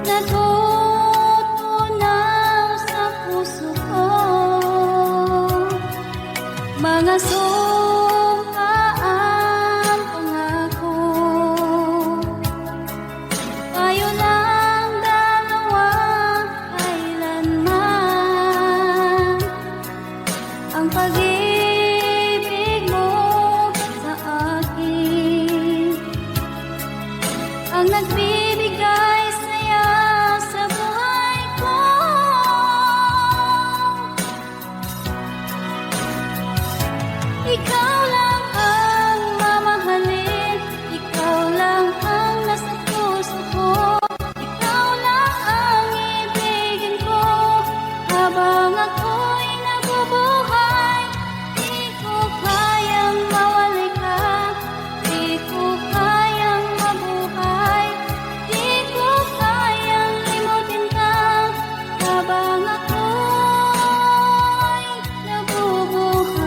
natutunaw sa puso ko. Mga sumpaang pangako, tayo lang dalawa kailanman. Ang pag-ibig mo sa akin ang nagbibigay saya sa buhay ko. Ikaw lang ang mamahalin, ikaw lang ang nasa puso ko, ikaw lang ang ibigin ko habang ako'y nabubuhay. Di ko kayang mawalay ka, di ko kayang mabuhay, di ko kayang limutin ka habang ako'y nabubuhay.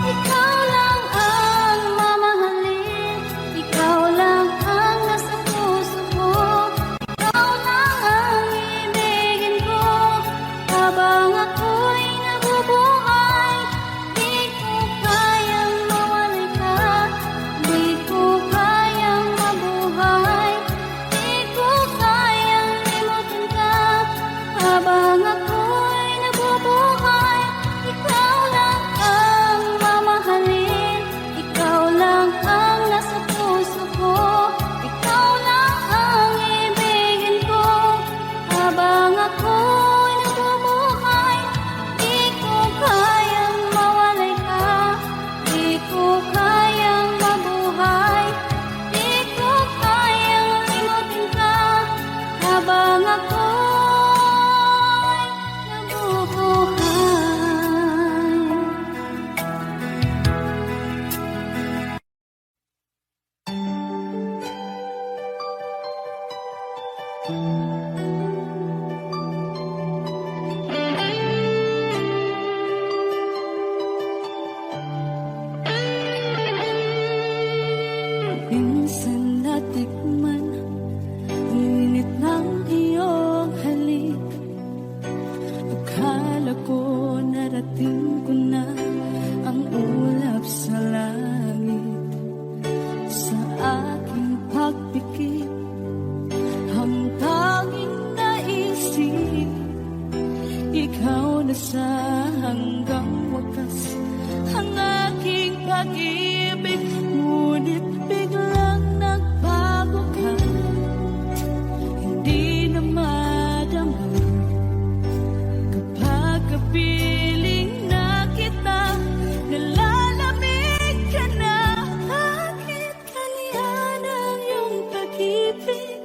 Ikaw lang ang mamahalin, ikaw lang ang nasa puso ko, ikaw lang ang ibigin ko habang ako'y nabubuhay. Di ko kayang mawalay ka, di ko kayang mabuhay, di ko kayang limutin ka habang ako'y nabubuhay. Ikaw lang ang mamahalin, ikaw lang ang nasa puso ko, ikaw lang ang ibigin ko habang ako'y nabubuhay. Di ko kayang mawalay ka, di ko kayang mabuhay, di ko kayang limutin ka habang ako'y nabubuhay. Minsan natikman ang init ng iyong halik. Akala ko narating ko na ang ulap sa langit. Sa aking pagpikit, ang tanging naisip, ikaw na sa hanggang wakas ang aking pag-ibig. Ngunit biglang nagbago ka, hindi na madama kapag kapiling na kita. Nalalamig ka na, bakit kaliyan ang iyong pag-ibig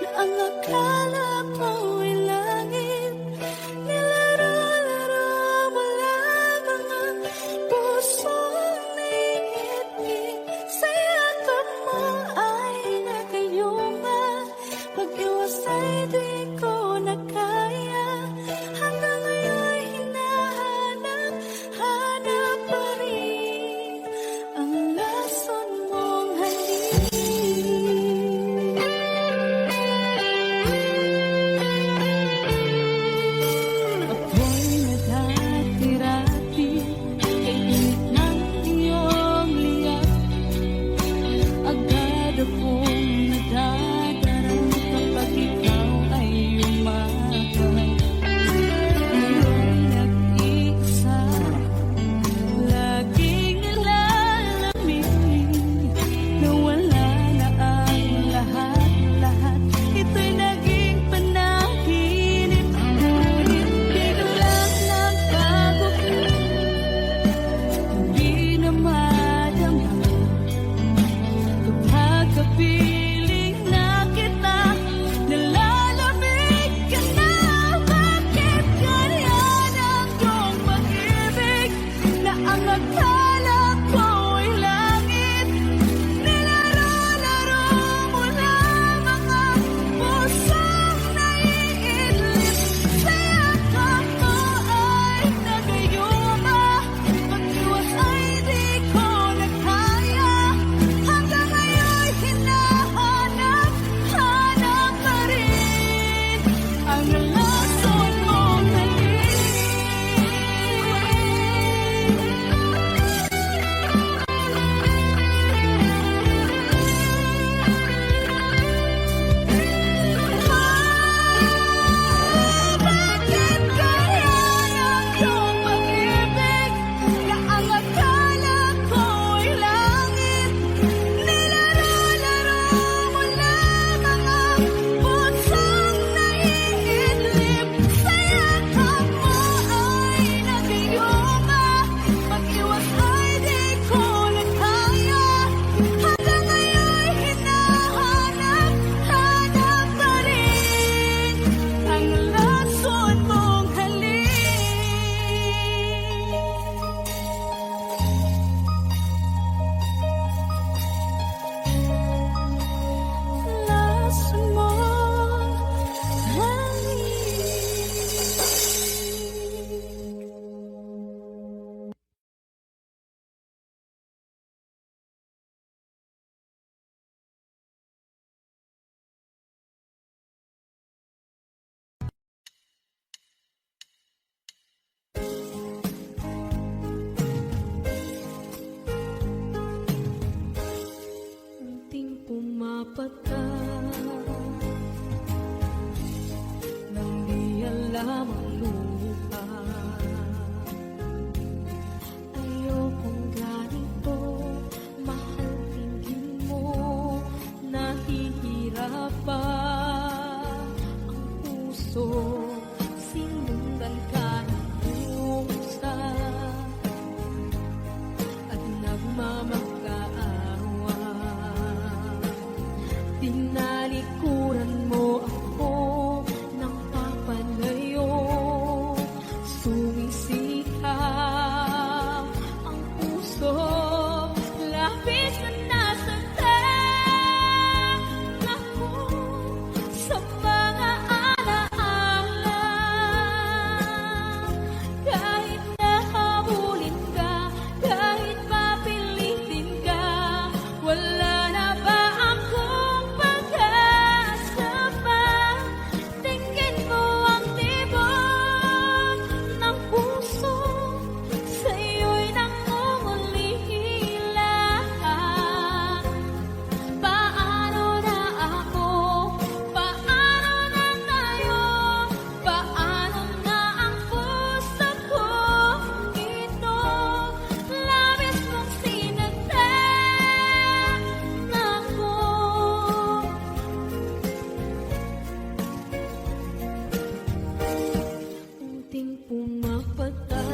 na ang akala ko'y langit? Nilaro-laro mo lamang ang pusong naingit-ngit. Sa yakap mo ay nagayuma, pag-iwas ay di ko na kaya. Hanggang ngayon hinahanap pa rin ang lason mong halik. Ako'y nadati-rati kay init ng iyong liyab. Agad akong nadadarang kapag ikaw ay lamang lupa. Ayokong ganito, mahal, tingin mo, nahihirapan ang puso, sinundan ka ng pusa at nagmamakaawa. Tinalikuran mo ako ng papalayo, sumisikap ang puso, labis na nasaktan ako sa mga alaala. Kahit nahabulin ka, kahit papilitin ka, wala na ba akong pag-asa pa? Tingin mo ang tibok ng puso, sa'yo'y nangungulila. Paano na ako? Paano na tayo? Paano na ang puso ko? Ito, labis mong sinaktan ako. Unting pumapata,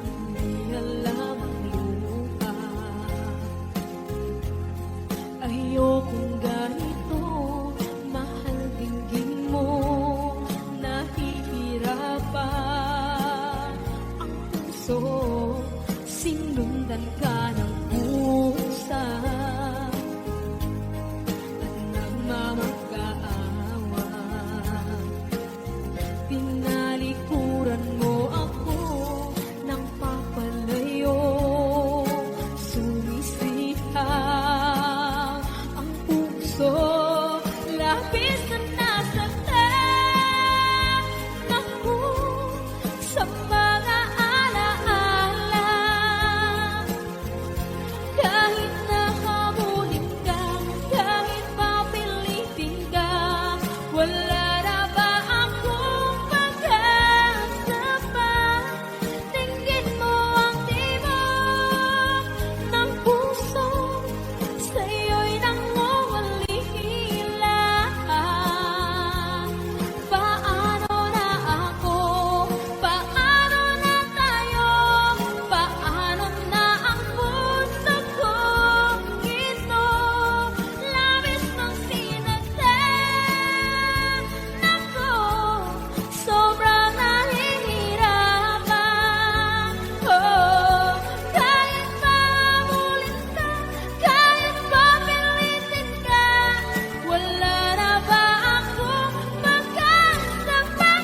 hindi alam ang lupa. Ayokong ganito, mahal, dinggin mo, nahihirapan ang puso, sinundan ka ng pusa at nagmamakaawa. Tinalikuran mo ako ng papalayo, sumisipang ang puso, labis na nasaktan ako sa mga alaala. Kahit nahabulin ka, kahit papilitin ka, wala na ba akong pag-asa pa? Tingin mo ang tibok ng puso, sa'yo'y nangungulila. Paano na ako? Paano na tayo? Paano na ang puso ko? Ito, labis mong sinaktan ako, sobrang nahihirapan. Oh, kahit mahabulin ka, kahit papilitin ka, wala na ba akong pag-asa pa?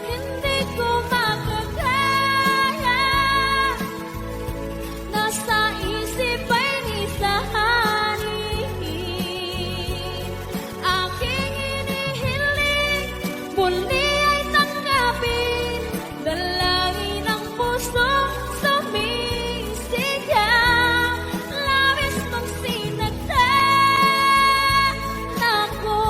Hindi ko makakaya, nasa isip ay nisahanin. Aking inihiling, muli ay tanggapin, dalangin ng puso, sumisigaw, labis mong sinaktan ako.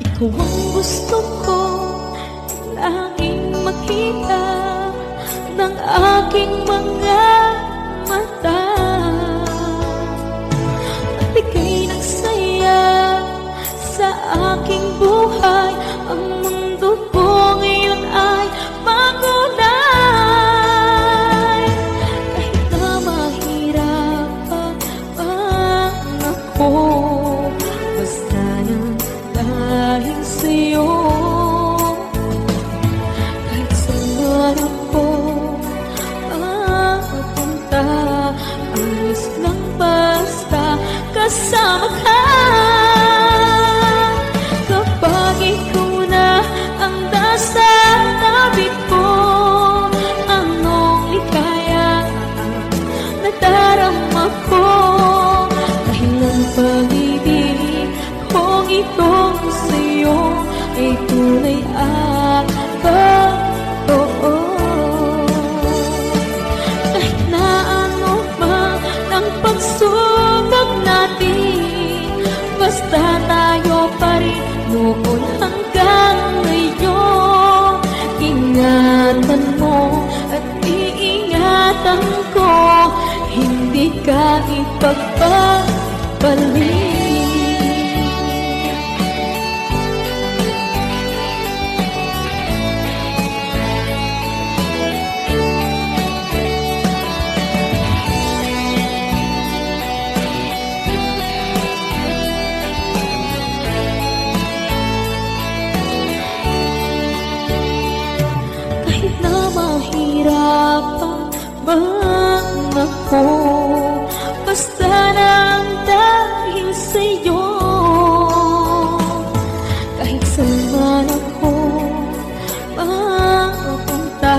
Ikaw ang gusto ko laging makita ng aking mga mata. Magbigay ng saya sa aking buhay. Ang mundo ko ngayon ay bago ka ipagpapalik. Kahit na mahirapan man ako, basta lang dahil sa'yo. Kahit saan man ako mapunta,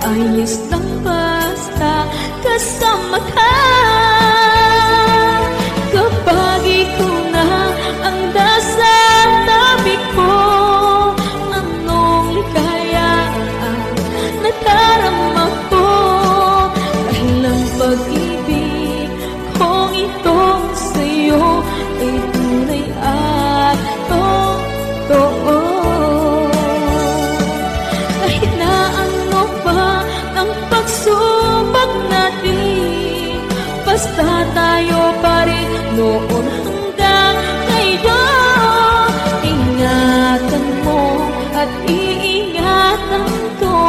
ayos lang basta kasama ka. Kapag ikaw na ang nasa tabi ko, anong ligaya ang nadarama ko. Dahil ang pag-ibig kong ito sa'yo ay tunay at totoo. Kahit na ano pa ang pagsubok natin, basta tayo pa rin noon hanggang ngayon. Ingatan mo at iingatan ko,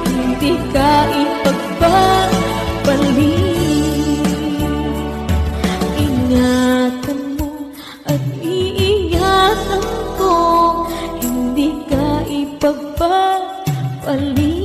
hindi ka ipagpapalik. Ingatan mo at iingatan ko, hindi ka ipagpapalik.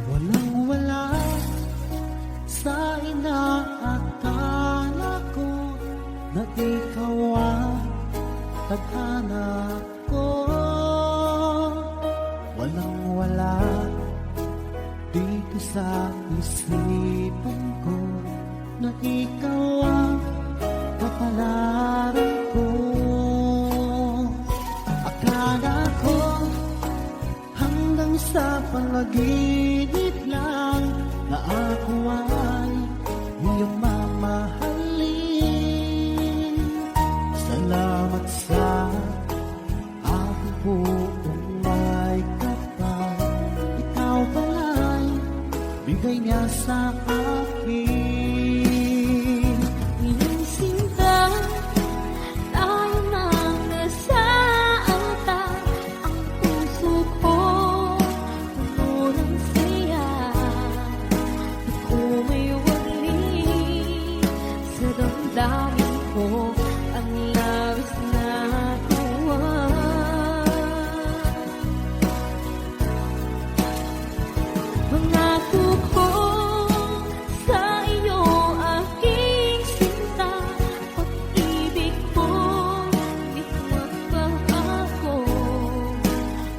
Walang-wala sa inaakala ko na ikaw ang tadhana ko. Walang-wala dito sa isipan ko na ikaw ang kapalaran ko. Akala ko hanggang sa panaginip lang na ako ay iyong mamahalin. Salamat sa aking buong may kapal. Ikaw pala'y bigay niya sa akin. Iyong sinta, tayo nang nasa altar. Ang puso ko puno ng saya. Di ko may wali sa damdamin ko ang labis na tuwa. Pangako ko sa iyo, aking sinta, pag-ibig ko di magbabago.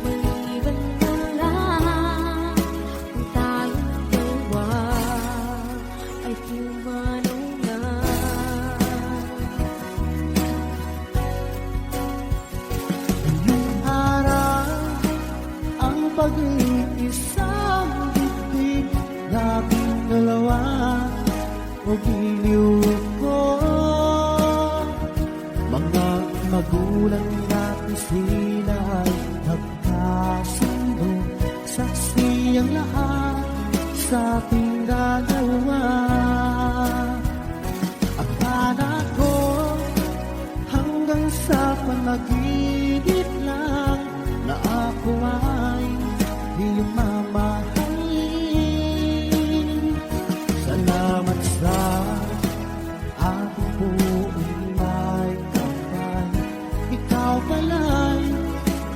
Maliban na lang kung tayong dalawa ay pumanaw na. Ngayong araw ang pag-iisang dibdib naming dalawa o giliw ko. Mga magulang natin sila ay nagkasundo, saksi ang lahat sa ating dalawa. Akala ko hanggang sa panaginip lang na ako ay iyong mamahalin. Salamat sa aking buong may kapal. Ikaw pala'y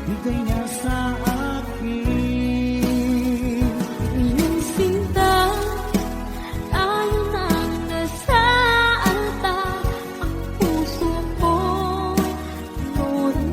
bigay niya sa akin. Iyong sinta, tayo nang nasa altar. Ang puso ko puno ng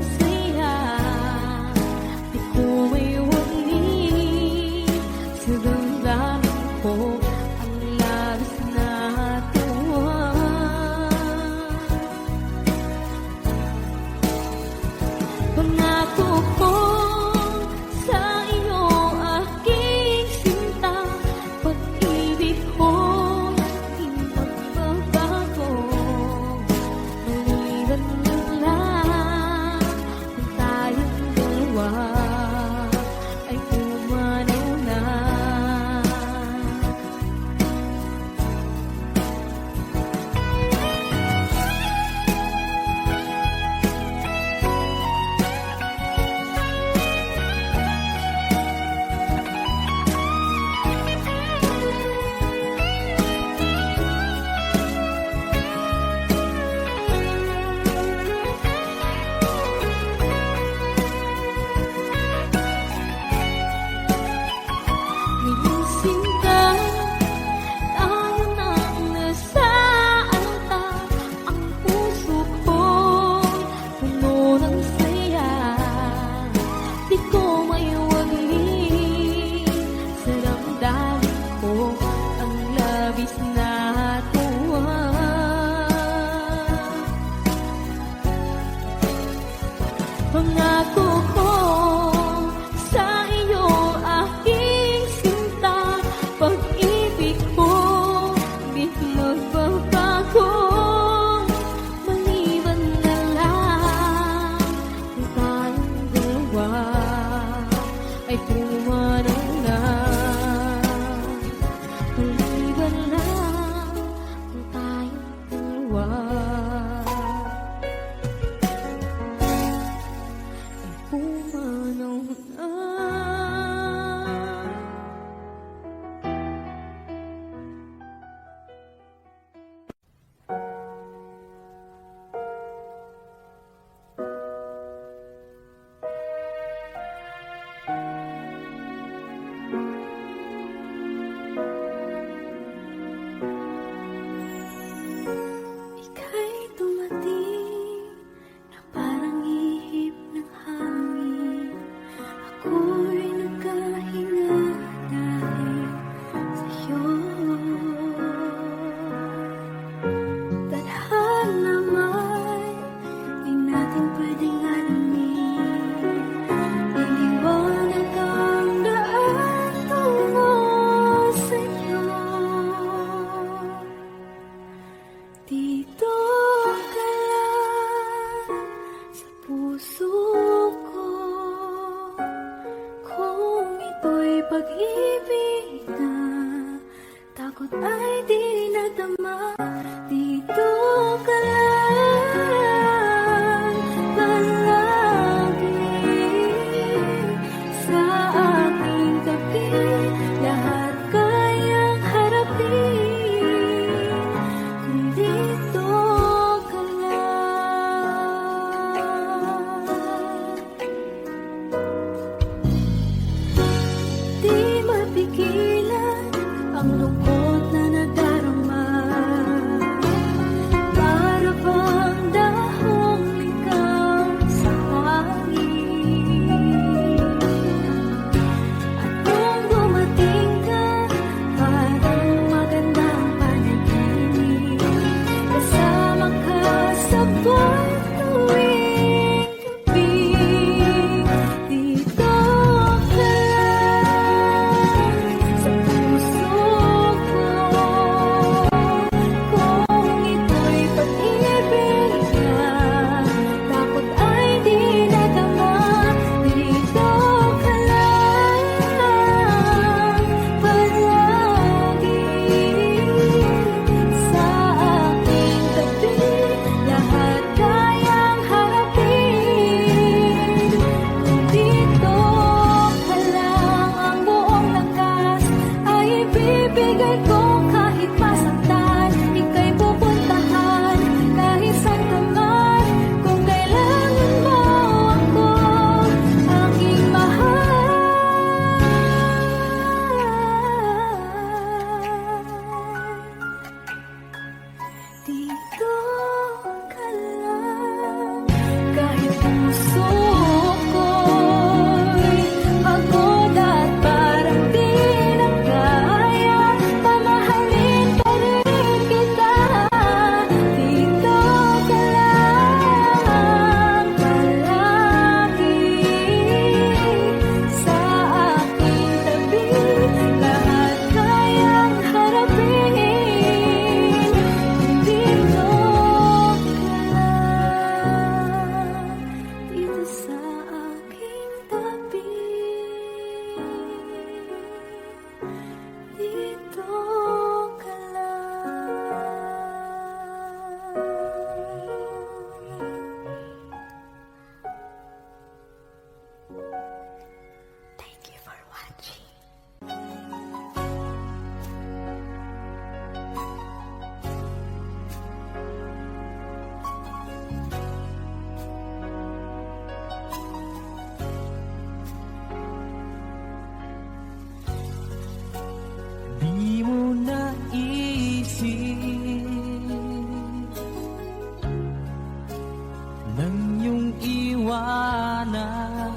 liwanag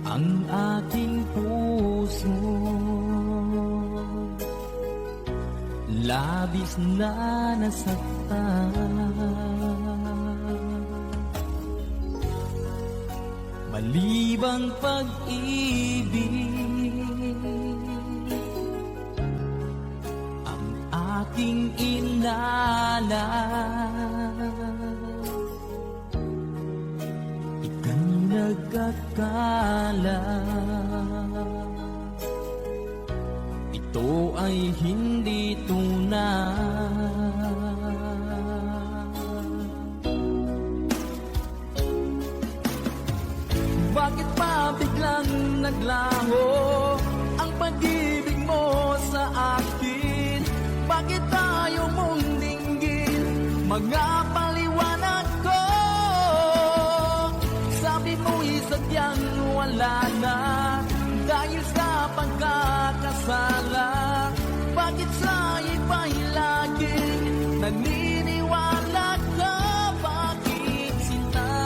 ang aking puso, labis na nasaktan. Malibang pag-ibig ang aking inalay, ika'y nagkakala. Ito ay hindi tunay. Bakit pa biglang naglaho ang pag-ibig mo sa akin? Bakit tayo mong dinggin mga paliwanag ko? Sabi mo'y sadyang wala na dahil sa pagkakasala. Bakit sa iba'y laging naniniwala ka? Bakit sinta?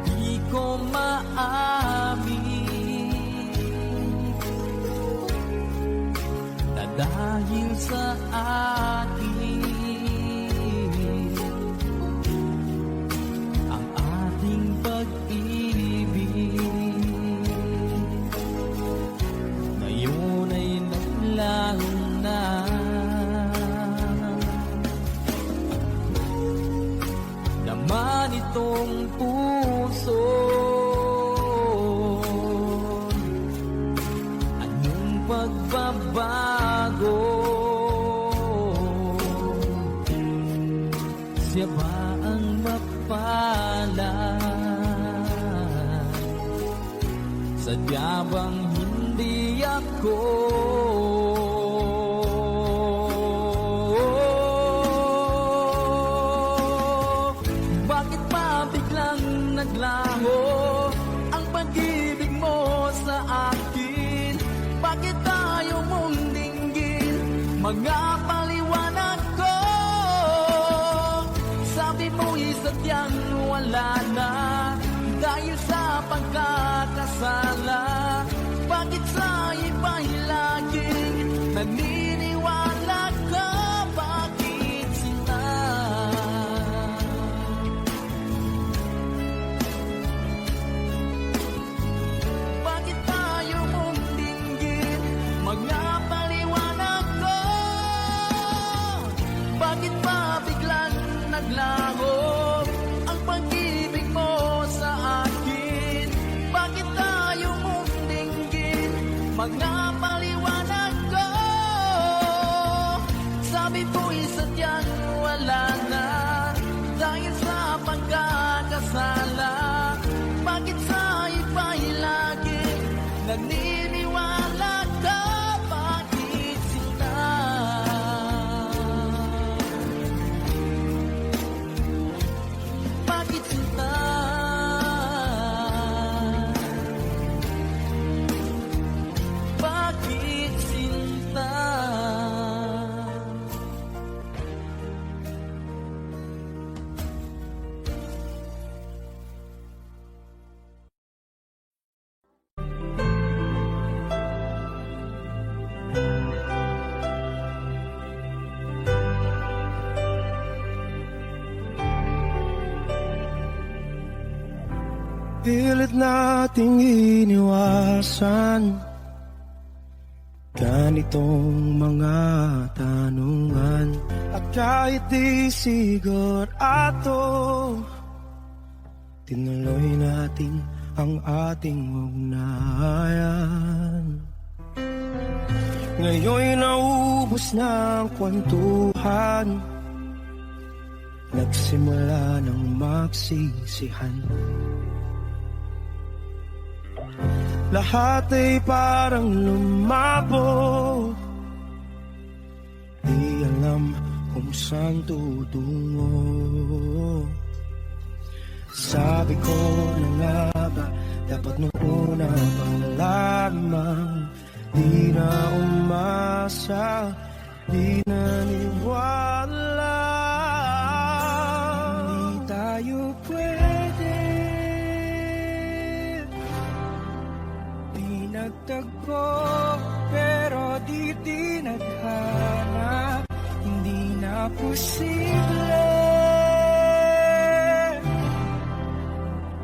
Di ko maamin na dahil sa akin ang ating pag-ibig ngayon ay naglaho na. Naman itong puso, anong pagbabago? Siya ba ang mapalad? Sadya bang hindi ako? Bakit pa biglang naglaho ang pag-ibig mo sa akin? Bakit tayo mong dinggin mga paliwanag ko? Sabi mo'y sadyang wala na dahil sa pagkakasala. Bakit sa iba'y laging naniniwala ka? Bakit sinta? Bakit tayo mong dinggin mga paliwanag ko? Bakit pa biglang naglaho ang pag-ibig mo sa akin? Bakit tayo mong dinggin mga paliwanag ko? Sabi ko'y sadyang wala na dahil sa pagkakasala. Bakit sa iba'y laging naniniwala ka? Bakit sinta? Bakit sinta? Bakit sinta? Pilit nating iniwasan ganitong mga tanungan. At kahit di sigurado, tinuloy natin ang ating ugnayan. Ngayon'y naubos na ang kwentuhan, nagsimula ng magsisihan. Lahat ay parang lumabo, di alam kung saan tutungo. Sabi ko na nga ba, dapat nung una pa lamang di na umasa, di naniwala. Hindi tayo pwede, di nagtagpo, pero di tinadhana. Hindi na posible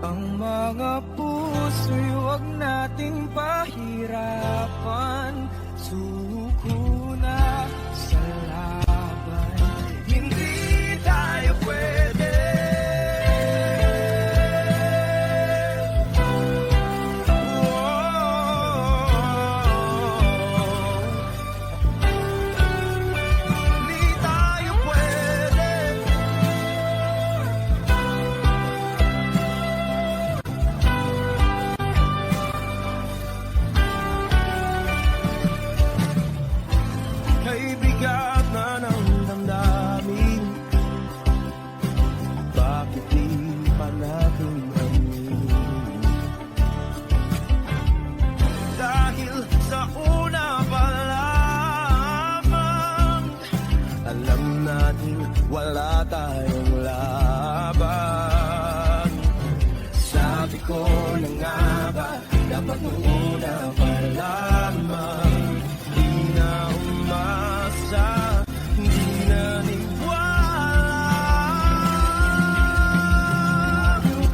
ang mga puso'y huwag nating pahirapan. Suko na sa laban, hindi tayo pwede. Hindi tayo pwede. Kay bigat na ng damdamin, bakit di pa natin amin? Dahil sa una pa lamang, alam natin wala tayong laban. Sabi ko na nga ba, dapat nung una pa lamang, di na umasa, di naniwala.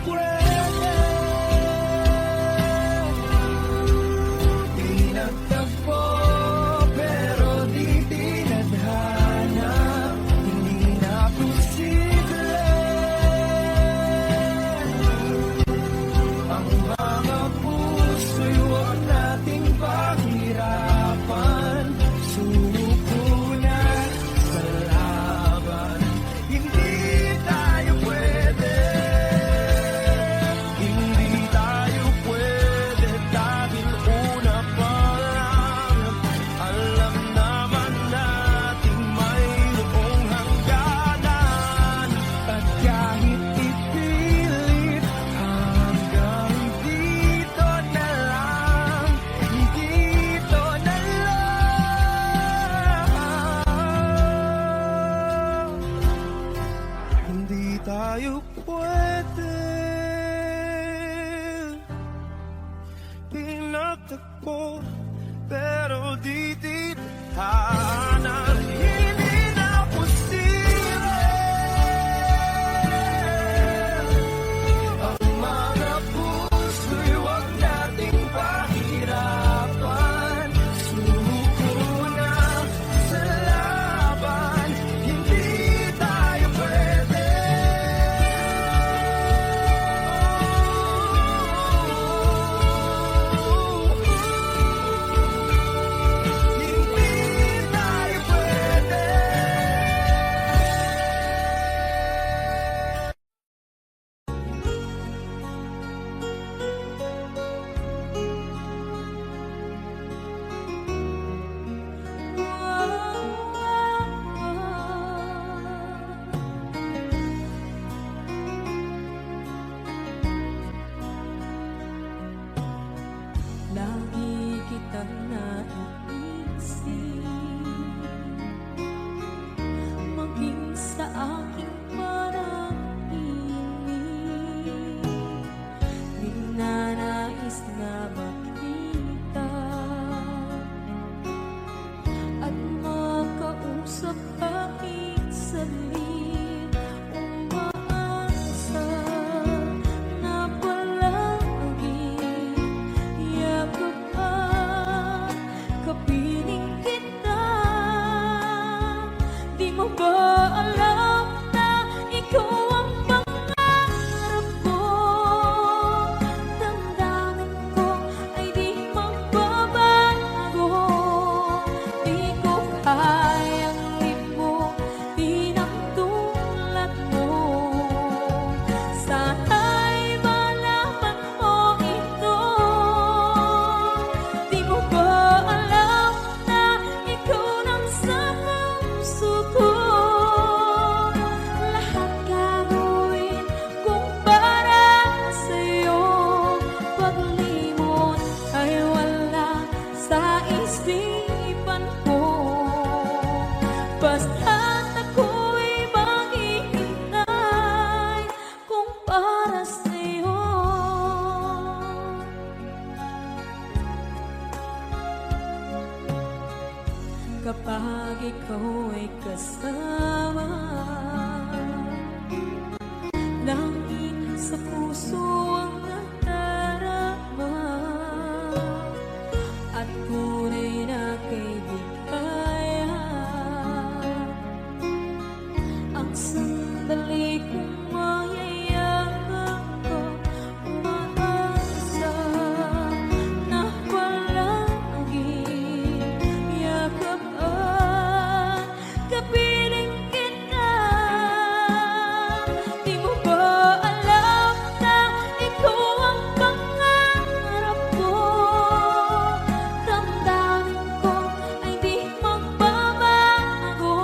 Pwede, di nagtagpo, pero di tinadhana. Hindi na posible ang mga puso'y huwag nating pahirapan. Suko na sa laban, hindi tayo pwede. Hindi tayo pwede dahil una pa lang, alam naman nating mayroong hangganan. At kahit ipilit hanggang dito na lang, dito na lang, hindi tayo pwede. Pinagtagpo, pero di tinadhana. Hindi na posible ang mga puso'y huwag nating pahirapan. Suko na sa laban, hindi tayo pwede. Hindi tayo pwede. Lagi kitang naiisip, maging sa aking parang inig. Ninanais na makita at makausap aking sarili. Umaasa na palagi yakap at kapiling kita. Di mo ba alam na ikaw ang pangarap ko? Damdamin ko kapag ikaw ay kasama. Langit sa puso ang nadarama, at tunay na kaibigan. Ang sandali kong mayayakap ko, umaasa na palaging yakap at kapiling kita. Di mo ba alam na ikaw ang pangarap ko? Damdamin ko ay di magbabago.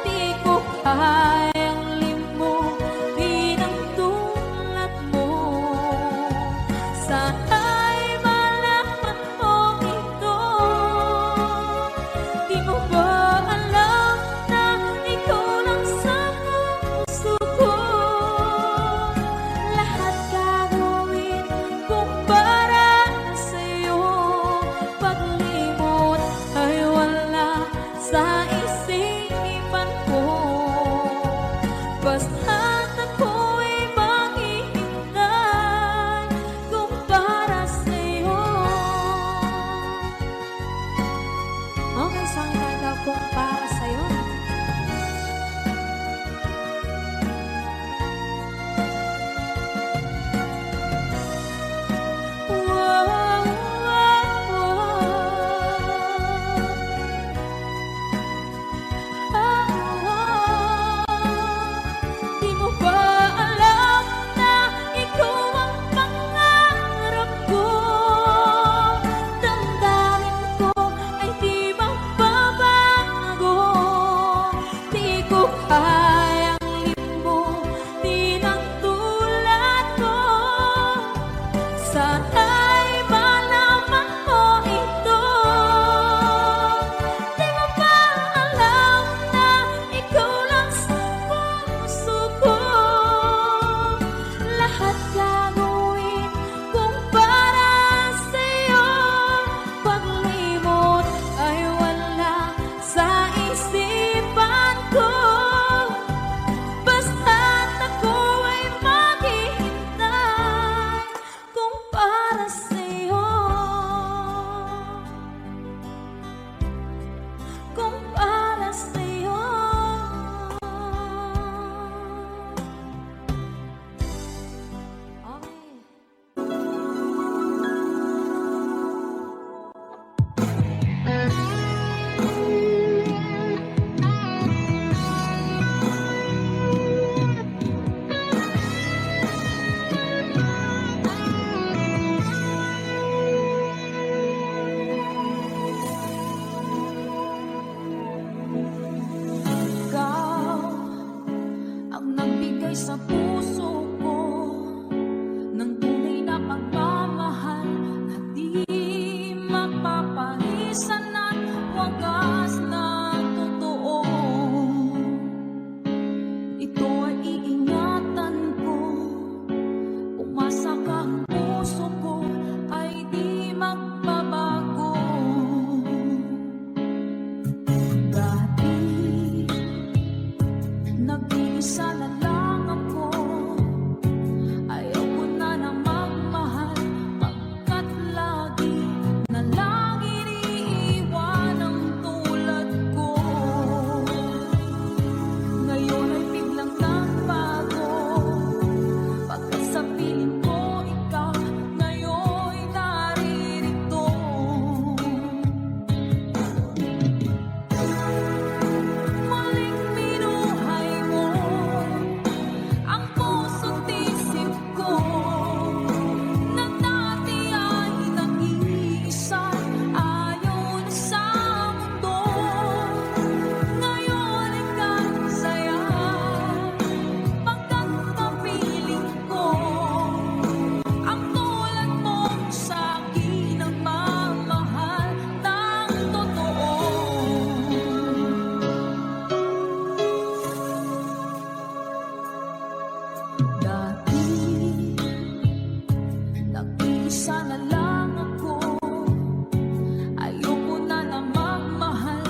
Di ko kayang limutin ang tulad mo. Sana'y malaman mo ito. Di mo ba alam na ikaw lang sa puso ko? Lahat gagawin kung para sa'yo. Paglimot ay wala sa isipan ko. Basta't ako'y maghihintay kung para sa'yo. Okay, isang kanta kung para sa'yo. Wow, wow, Di mo ba alam na ikaw ang pangarap ko? Damdamin ko ay di magbabago. Di ko kayang limutin ang tulad ko. Sana'y malaman mo ito. Di mo ba alam na ikaw lang sa puso ko? Lahat gagawin kung para sa'yo. Paglimot ay wala sa isipan ko. Basta't ako ay maghihintay kung para sa'yo. Kung para sa'yo. Okay. Ikaw ang nagbigay sa puso ko ng tunay na pagmamahal na di mapapalisan at wagas na totoo. Ito ay iingatan ko, umasa ka ang puso ko ay di magbabago. Dati nag-iisa na lang ako, ayaw ko na na magmahal, pagkat lagi na lang iniiwan ang tulad ko. Ngayon ay biglang nagbago, pagkat sa piling ko ikaw ngayon naririto. Muling binuhay mo ang puso't isip ko, na dati ay nag-iisa ayon sa mundo. Ngayon ika'y saya, pagkat kapiling ko ang tulad mong sa'kin ang mamahal ng totoo. Dati nag-iisa na lang ako, ayoko na na magmahal,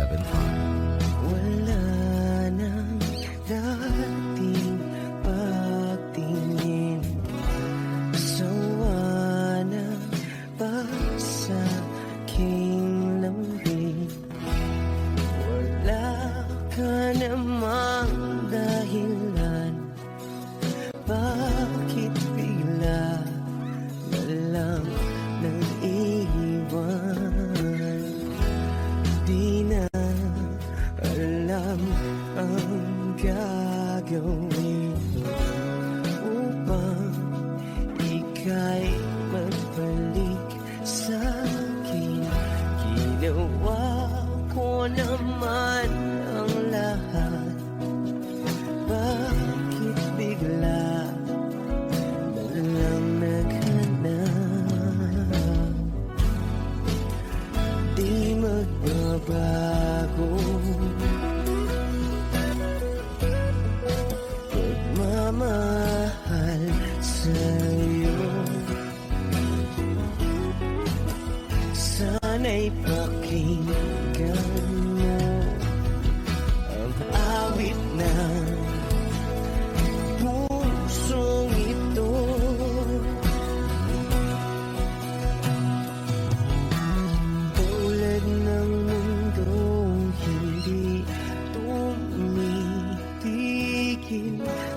Wala nang dating pagtingin, sawa na ba sa aking lambing? Wala ka namang dahilan, bakit bigla na lang nag-iwan? Di na alam ang gagawin upang ika'y magbalik sa'kin. Ginawa ko naman ang lahat, bakit bigla na lang naghanap? Di magbabago pagmamahal sa'yo. Sana'y pakinggan mo ang awit ng pusong ito. Tulad ng mundong hindi tumitigil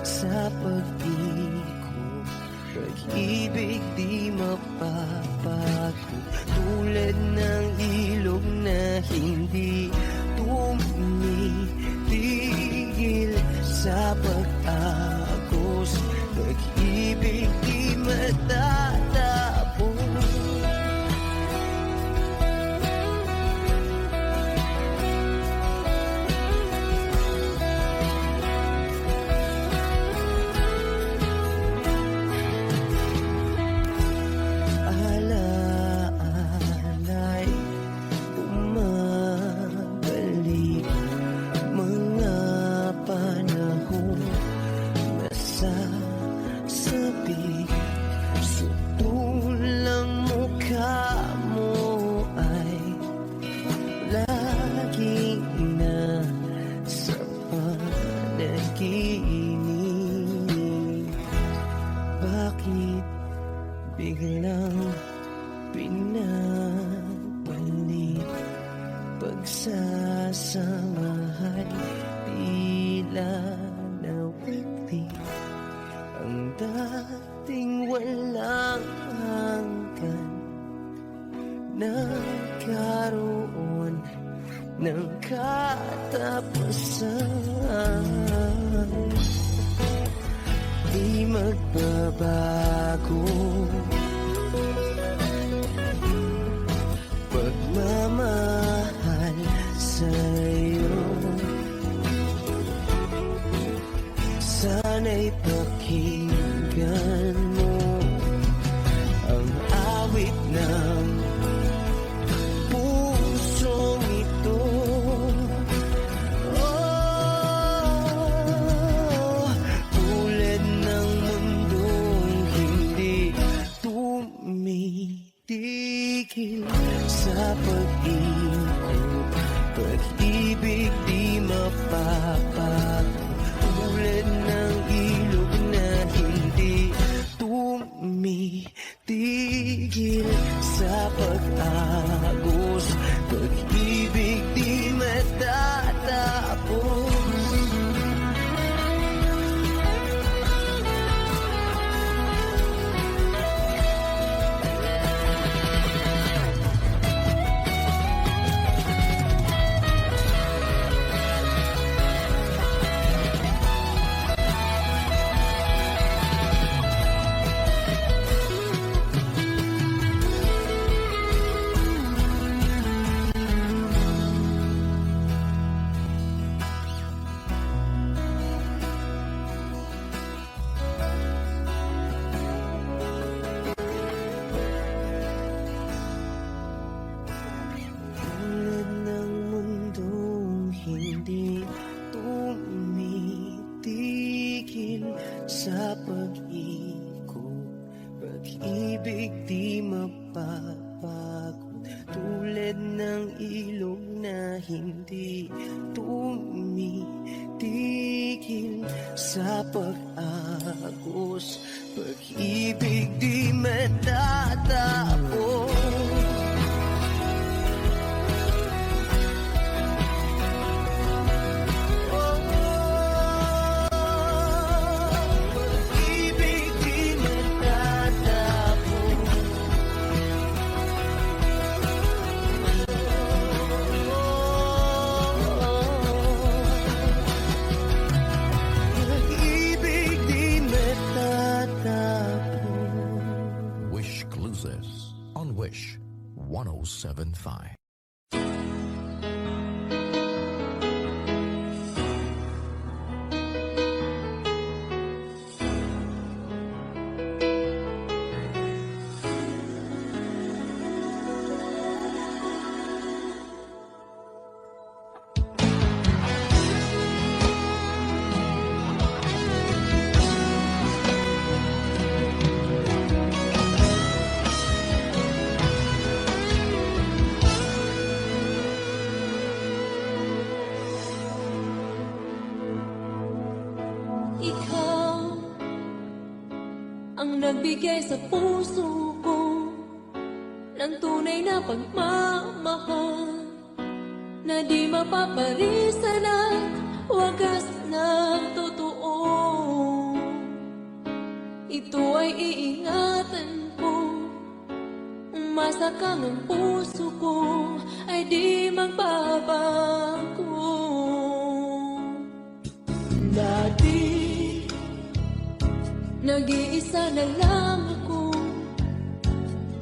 sa pag-ikot, pag-ibig di mapapago. Tulad ng ilog na hindi tumitigil sa pag-agos, pag-ibig di matatapos. Alaala'y bumabalik, mga panahon na sasabi. Sutulang mukha mo ay laging nasa panaginip. Bakit biglang pinabalik? Pagsasamahan tila nawagli, ang dating walang hanggan nagkaroon ng katapusan. Di magbabago pagmamahal sa'yo. Sana'y pakinggan mo ang awit ng pusong ito. Oh, tulad ng mundong hindi tumitigil sa pag-ikot, pag-ibig di mapapago. Tulad ng ilog na hindi tumitigil sa pag-agos, pag-ibig di matatapos. sa pag-ikot. Pag-ibig di mapapagod, tulad ng ilog na hindi hindi tumitigil sa pag-agos. Pag-ibig di matatapos. Pag-ibig di matatapos. Pag-ibig di matatapos. Wish Cruises on Wish 1075. Ikaw ang nagbigay sa puso ko ng tunay na pagmamahal na di mapaparisan at wagas na totoo. Ito ay iingatan ko, umasa kang ang puso ko ay di magbabago. Dati nag-iisa na lang ako,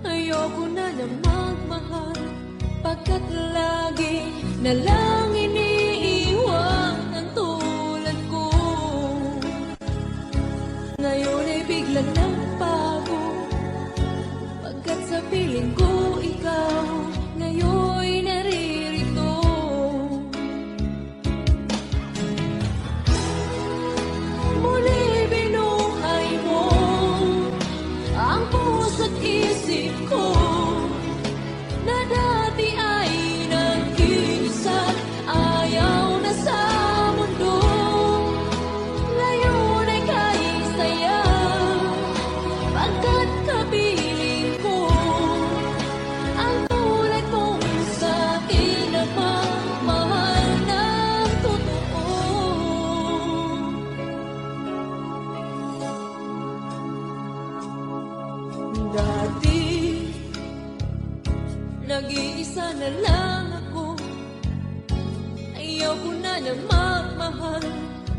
ayoko na magmahal, pagkat lagi na lang iniiwan ang tulad ko. Ngayon ay biglang nagbago, pagkat sa piling ko ikaw ngayon'y naririto. Muli binuhay mo ang puso't isip ko na dati ay nag-iisa't ayaw na sa mundo. Ngayon ay kahit saya, pagkat kapiling ko ang tulad mong sa'kin na pagmahal ng totoo. Dati nag-iisa na lang ako, ayaw ko na magmahal,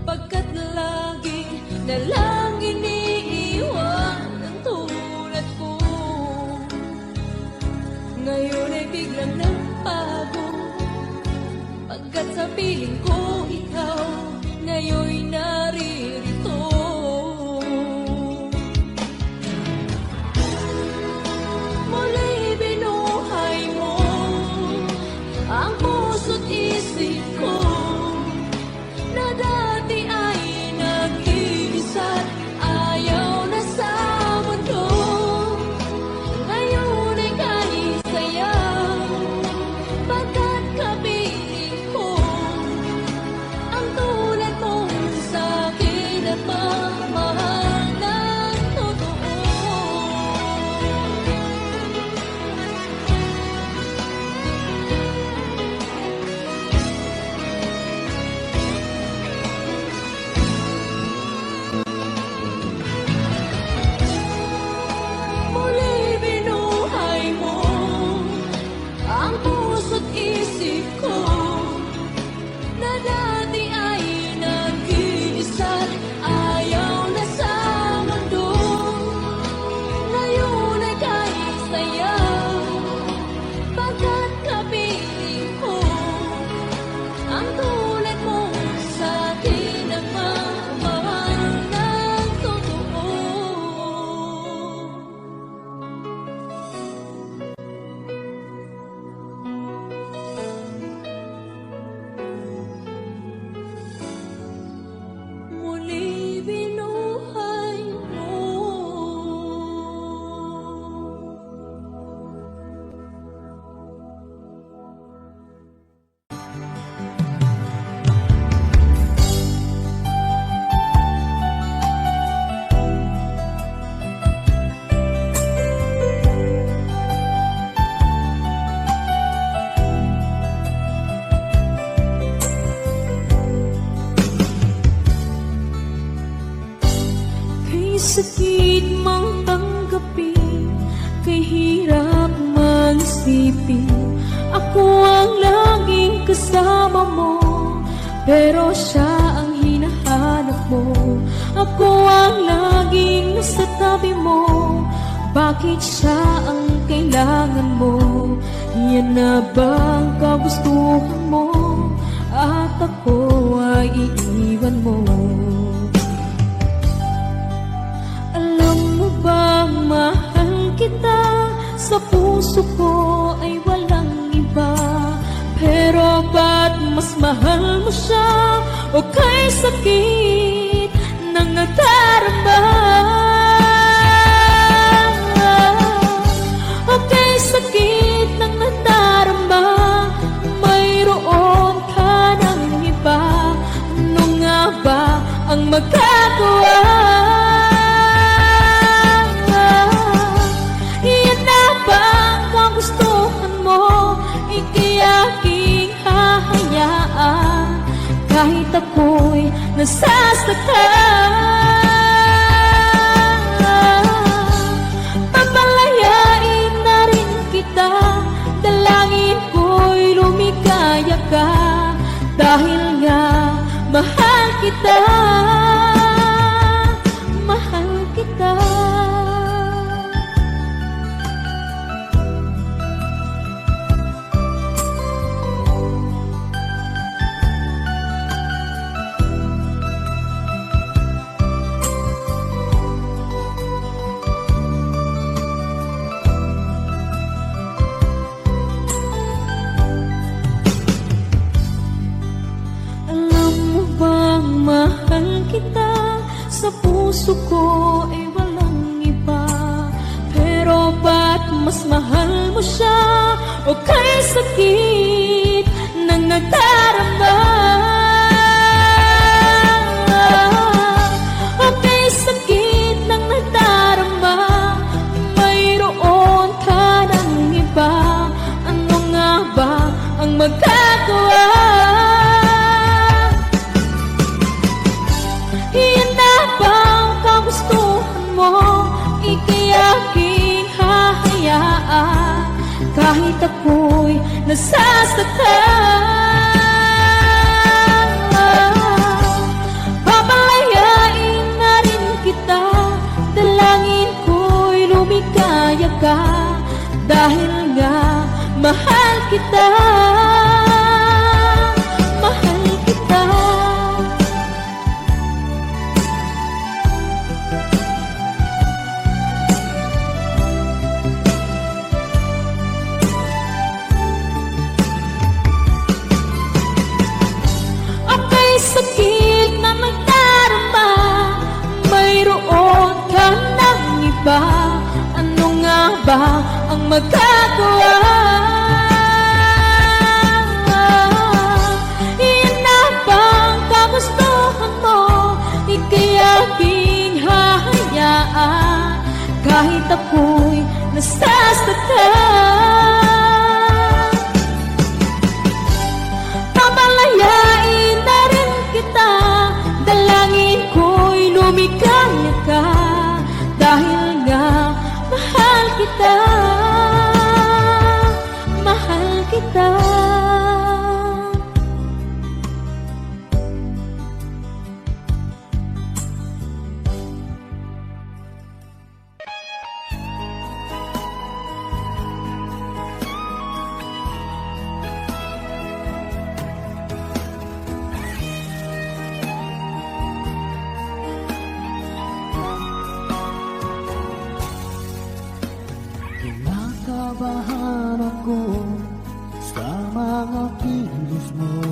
pagkat lagi na lang iniiwan ang tulad ko. Ngayon ay biglang nagbago, pagkat sa piling ko ikaw ngayon'y naririto. Muli binuhay mo ang puso't isip ko na dati ay nag-iisa't ayaw na sa mundo. Ngayon ay kahit saya, pagkat kapiling ko ang tulad mong sa'kin sakit mang tanggapin, kay hirap mang isipin. Ako ang laging kasama mo, pero siya ang hinahanap mo. Ako ang laging nasa tabi mo, bakit siya ang kailangan mo? Yan na bang kagustuhan mo? At ako ay iiwan mo. Alam mo bang mahal kita? Sa puso ko ay walang iba. Pero ba't mas mahal mo siya? O kay sakit ng nadarama? O kay sakit ng nadarama, mayroon ka ng iba. Ano nga ba ang magagawa? Iyan na ba ang gustuhan mo? Ikiyaking hahayaan kahit ako'y nasasaktan. Papalayain na rin kita, dalangin ko'y lumigaya ka, dahil nga mahal kita, mahal kita. Mahal kita, sa puso ko ay walang iba. Pero ba't mas mahal mo siya? O kay sakit ng nadarama? O kay sakit ng nadarama, mayroon ka ng iba. Ano nga ba ang magagawa? Ikiyaking hahayaan kahit ako'y nasasaktan. Papalayain na rin kita, dalangin ko'y lumigaya ka, dahil nga mahal kita, mahal kita. Sakit na magdarama, mayroon ka ng iba. Ano nga ba ang magagawa? Iyan na bang kagustuhan mo? Ikiyaking hahayaan kahit ako'y nasasaktan. Papalayain na rin kita, dalangin ko'y lumigaya ka, dahil nga mahal kita, mahal kita. Kinakabahan ako sa mga kilos mo,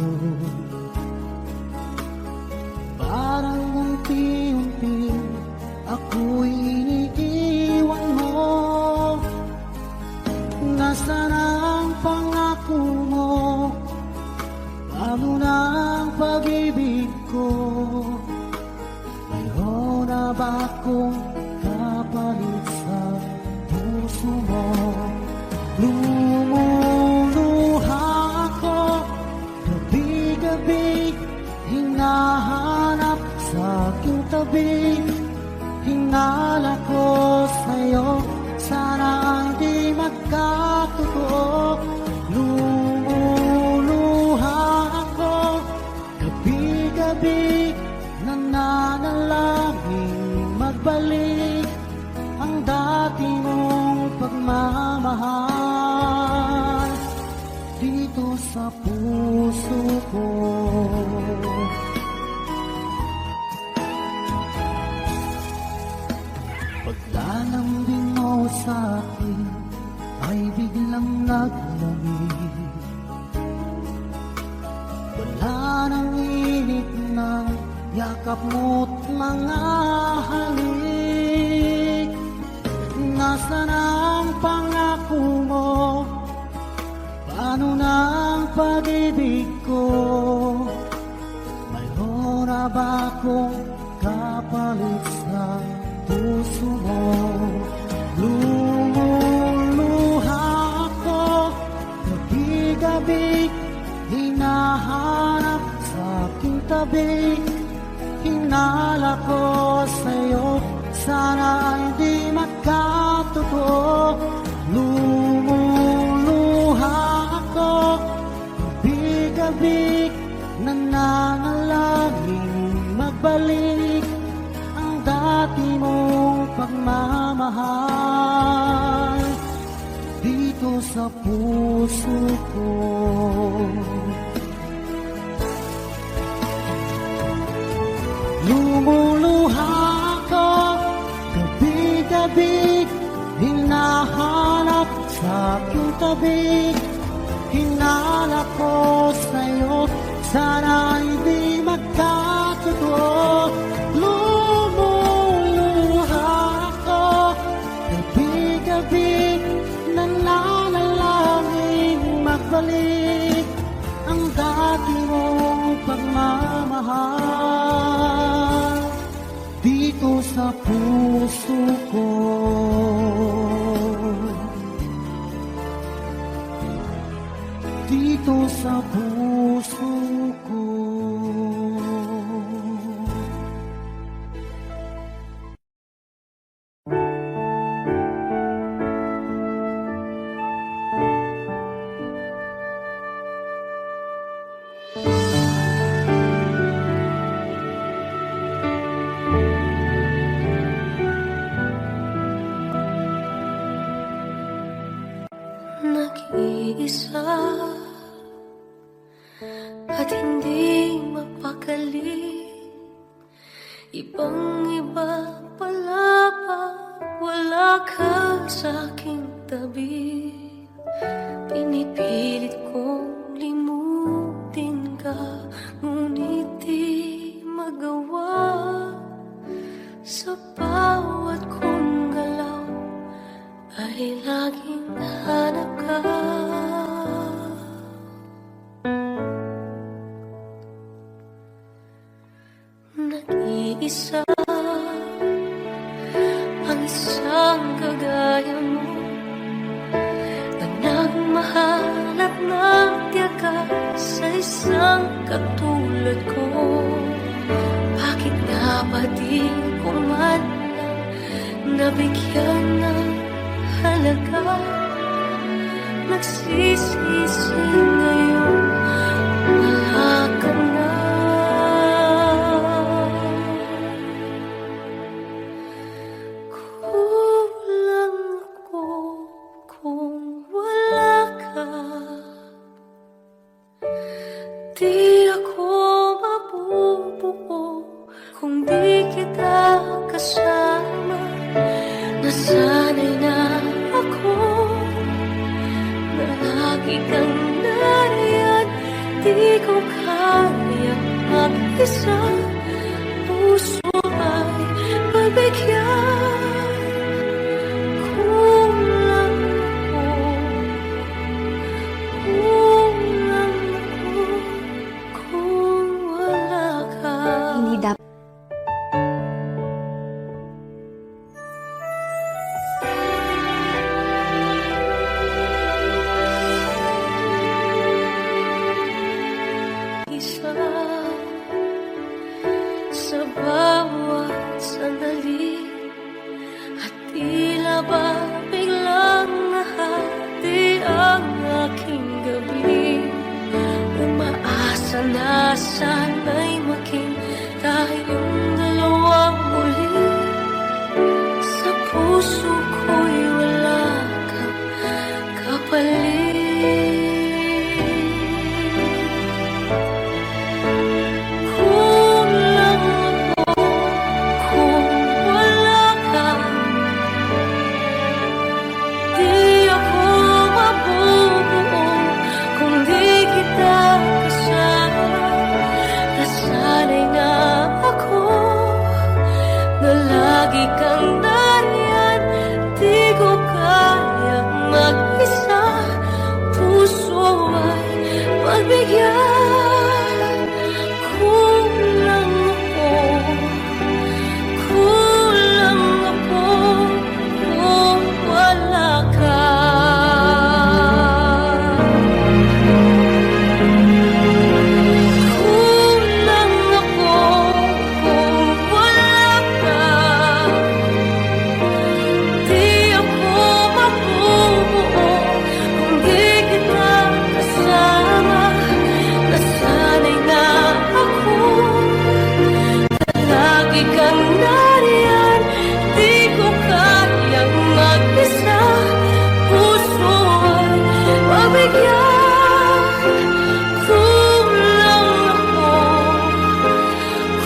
parang unti-unti ako'y iniiwan mo. Nasaan ang pangako mo? Paano na ang pag-ibig ko? Mayroon na ba akong kapalit sa puso mo? Lumuluha ako, gabi-gabi hinahanap sa aking tabi. Hinala ko sa'yo, sana hindi magkatotoo. Lumuluha ako, gabi-gabi, nananalangin magbalik ang dati mong pagmamahal dito sa puso ko. Paglalambing mo sa akin ay biglang naglamig. Wala nang init ng yakap mo't mga halik. Nasaan ang pangako mo? Paano na ang pag-ibig ko? Mayroon na ba akong kapalit sa puso mo? Lumuluha ako, gabi-gabi, hinahanap sa aking tabi. Hinala ko sa'yo, sana hindi magkatotoo. Lumuluha ako, gabi-gabi, nananalangin magbalik ang dati mong pagmamahal dito sa puso ko. Lumuluha ako, gabi-gabi, hinahanap sa aking tabi. Hinala ko sa'yo, sana hindi magkatotoo. Lumuluha ako, gabi-gabi, nananalangin magbalik ang dati mong pagmamahal dito sa puso ko. Dito sa puso ko. Nag-iisa at hindi mapakali, ibang-iba pala pag wala ka sa aking tabi. Pinipilit kong limutin ka, ngunit di magawa. Sa bawat kong galaw ay laging hanap ka. Nag-iisa ang isang kagaya mo na nagmahal at nagtiyaga sa isang katulad ko. Bakit nga ba di ko man lang nabigyan ng halaga? Nagsisisi ngayon, wala ka na. Kulang ako kung wala ka. Di ako mabubuo kung di kita kasama. Nasanay na ako na lagi kang nariyan. Di ko kaya mag-isa, puso ay pagbigyan. Kulang ako kung wala ka. Hindi dapat isa sa bawat sandali. Sana sana'y maging tayong dalawang muli. Sa puso ko'y wala kang kapalit. Kung lang ako, kung wala ka, di ako mabubuo kung di kita kasama. Nasanay na ako na lagi kang nariyan. Di ko kayang mag-isa, puso ay magbigyan. Kulang ako, kulang ako kung wala ka. Kulang ako kung wala ka. Di ako mabubuo kung di kita kasama. Nasanay na ako na lagi kang nariyan. Di ko kayang mag-isa, puso ay mabigyan. Kulang ako,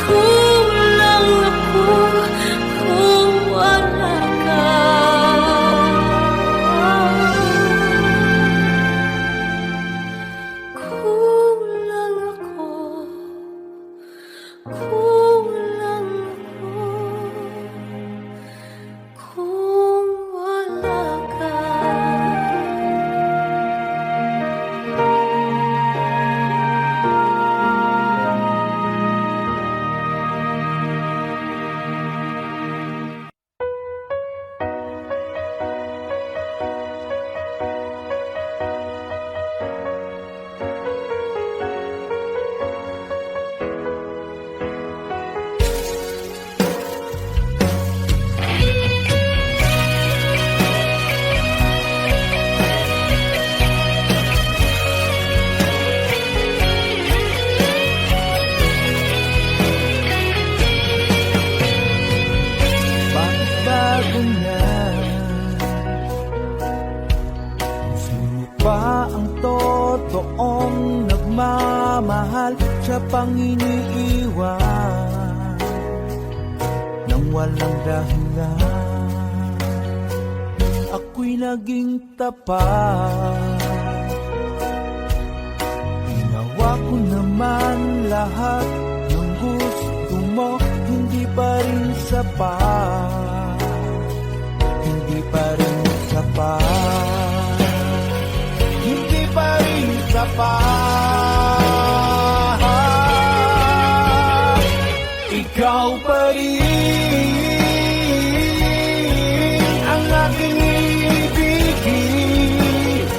kulang ako kung wala ka. Kulang ako, kulang ako kung wala ka. Pagbago na, sino pa ang totoong nagmamahal? Siya pang iniiwan nang walang dahilan. Ako'y naging tapat, ginawa ko naman lahat ng gusto mo. Hindi pa rin sapat, hindi pa rin sapat, hindi pa rin sapat. Ikaw pa rin ang aking ibigin.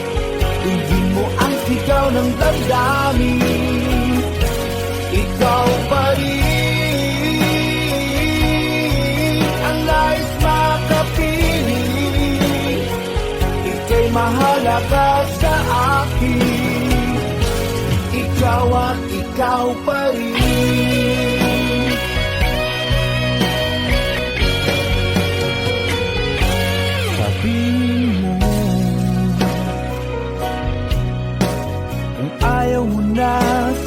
Hindi mo ang sigaw ng damdamin. Ikaw pa rin ang nais makapiling. Ika'y mahalaga sa akin. Ikaw at ikaw pa rin. Sabihin mo kung ayaw mo na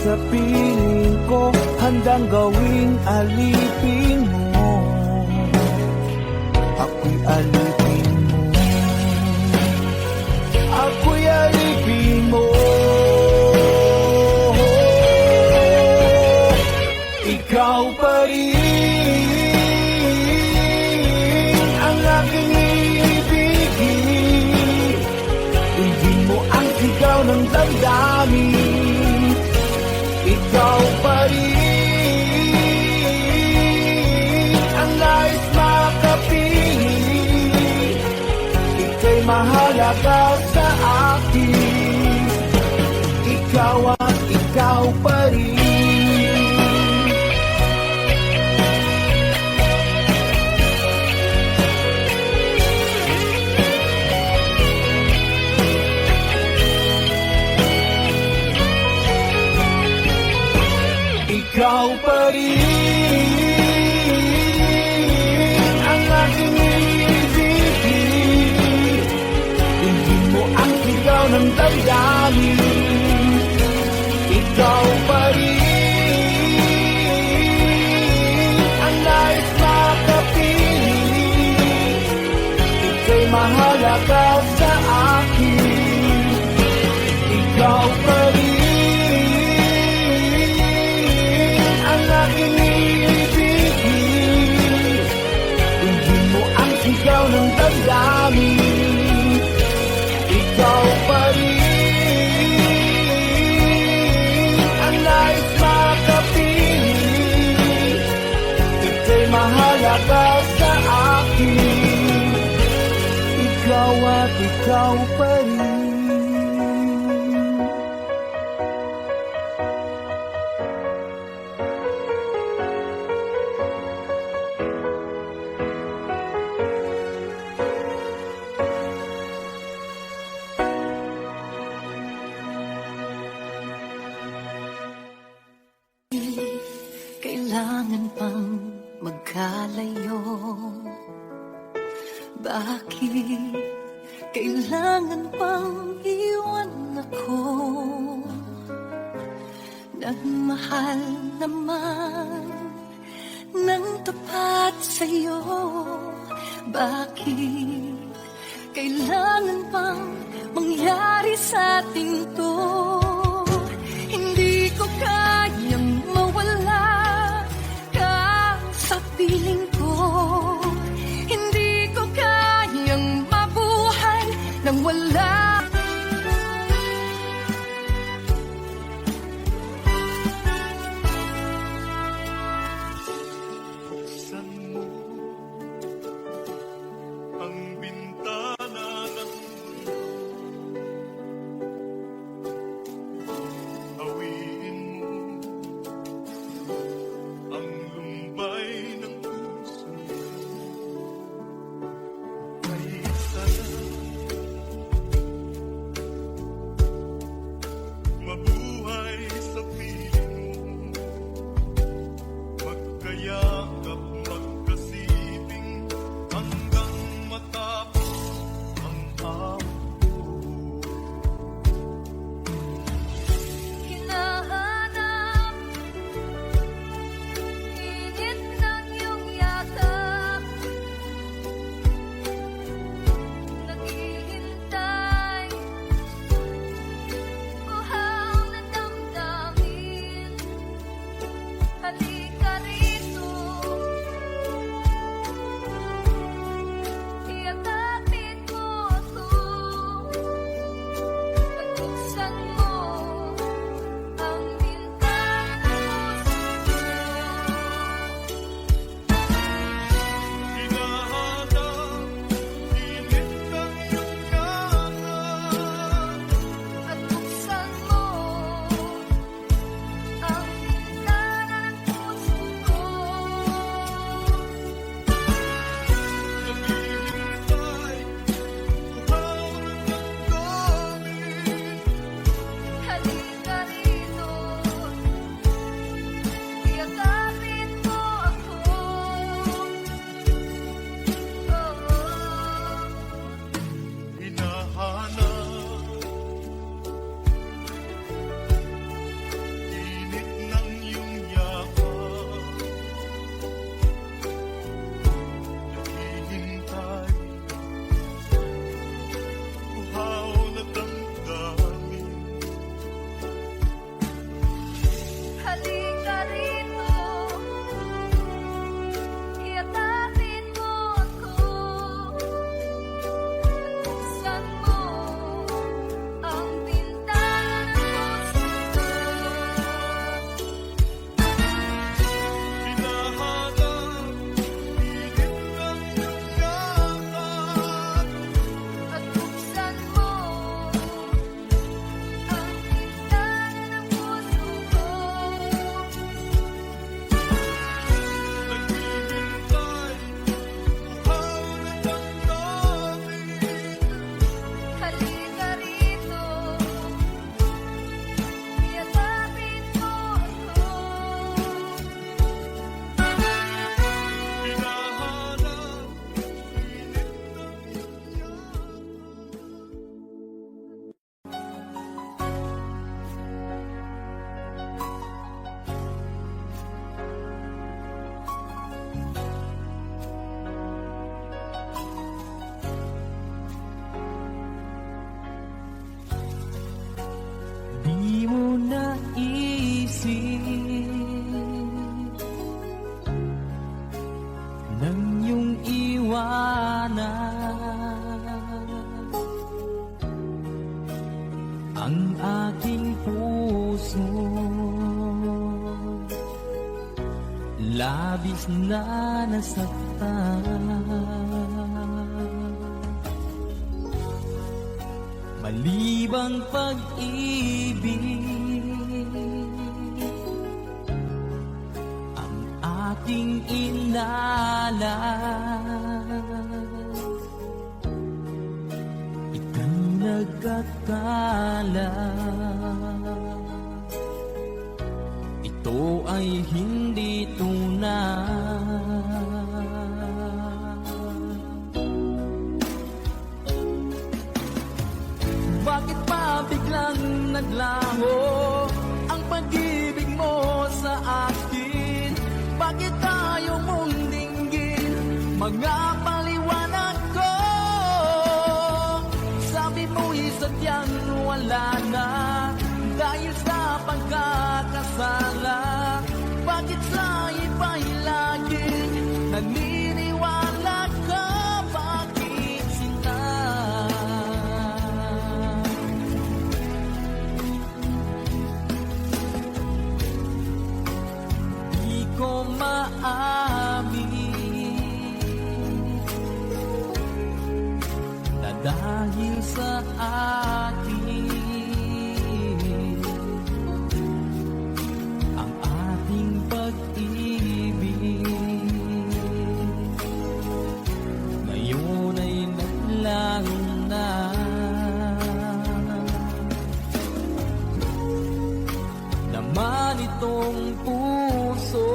sa piling ko, handang gawing alipin mo. Ako'y alipin mo, ako'y alipin mo. Ikaw pa rin ang aking ibigin. Hindi mo ang sigaw ng damdamin. Ikaw pa rin ang nais makapiling. Ika'y mahalaga sa akin. Ikaw at ikaw pa rin. ikaw pa rin ang aking ibigin. Hindi mo ang sigaw ng damdamin. Ikaw pa rin ang nais makapiling. Ika'y mahalaga sa akin. Ikaw pa rin ang aking ibigin. Hindi mo ang sigaw ng damdamin. Ikaw pa rin ang nais makapiling. Ika'y mahalaga sa akin. Ikaw at ikaw pa rin. Kailangan pang magkalayo? Bakit kailangan pang iwan ako? Nagmahal naman ng tapat sa'yo. Bakit kailangan pang mangyari sa ating to? Hindi ko kayang mawala ka sa piling ko. Hindi ko kayang mabuhay nang wala. Buksan mo ang bintana ng mundo. labis na nasaktan. Malibang pag-ibig ang aking inalas. Ika'y nagkakala, ito ay hindi tunay. Bakit pa biglang naglaho ang pag-ibig mo sa akin? Bakit tayo mong dinggin mga paliwanag ko? Sabi mo'y sadyang wala na dahil sa pagkakasala. Bakit sa iba'y laging naniniwala ka? Bakit sinta? Di ko maamin na dahil sa akin ang ating pag-ibig ngayon ay naglaho na. Naman itong puso,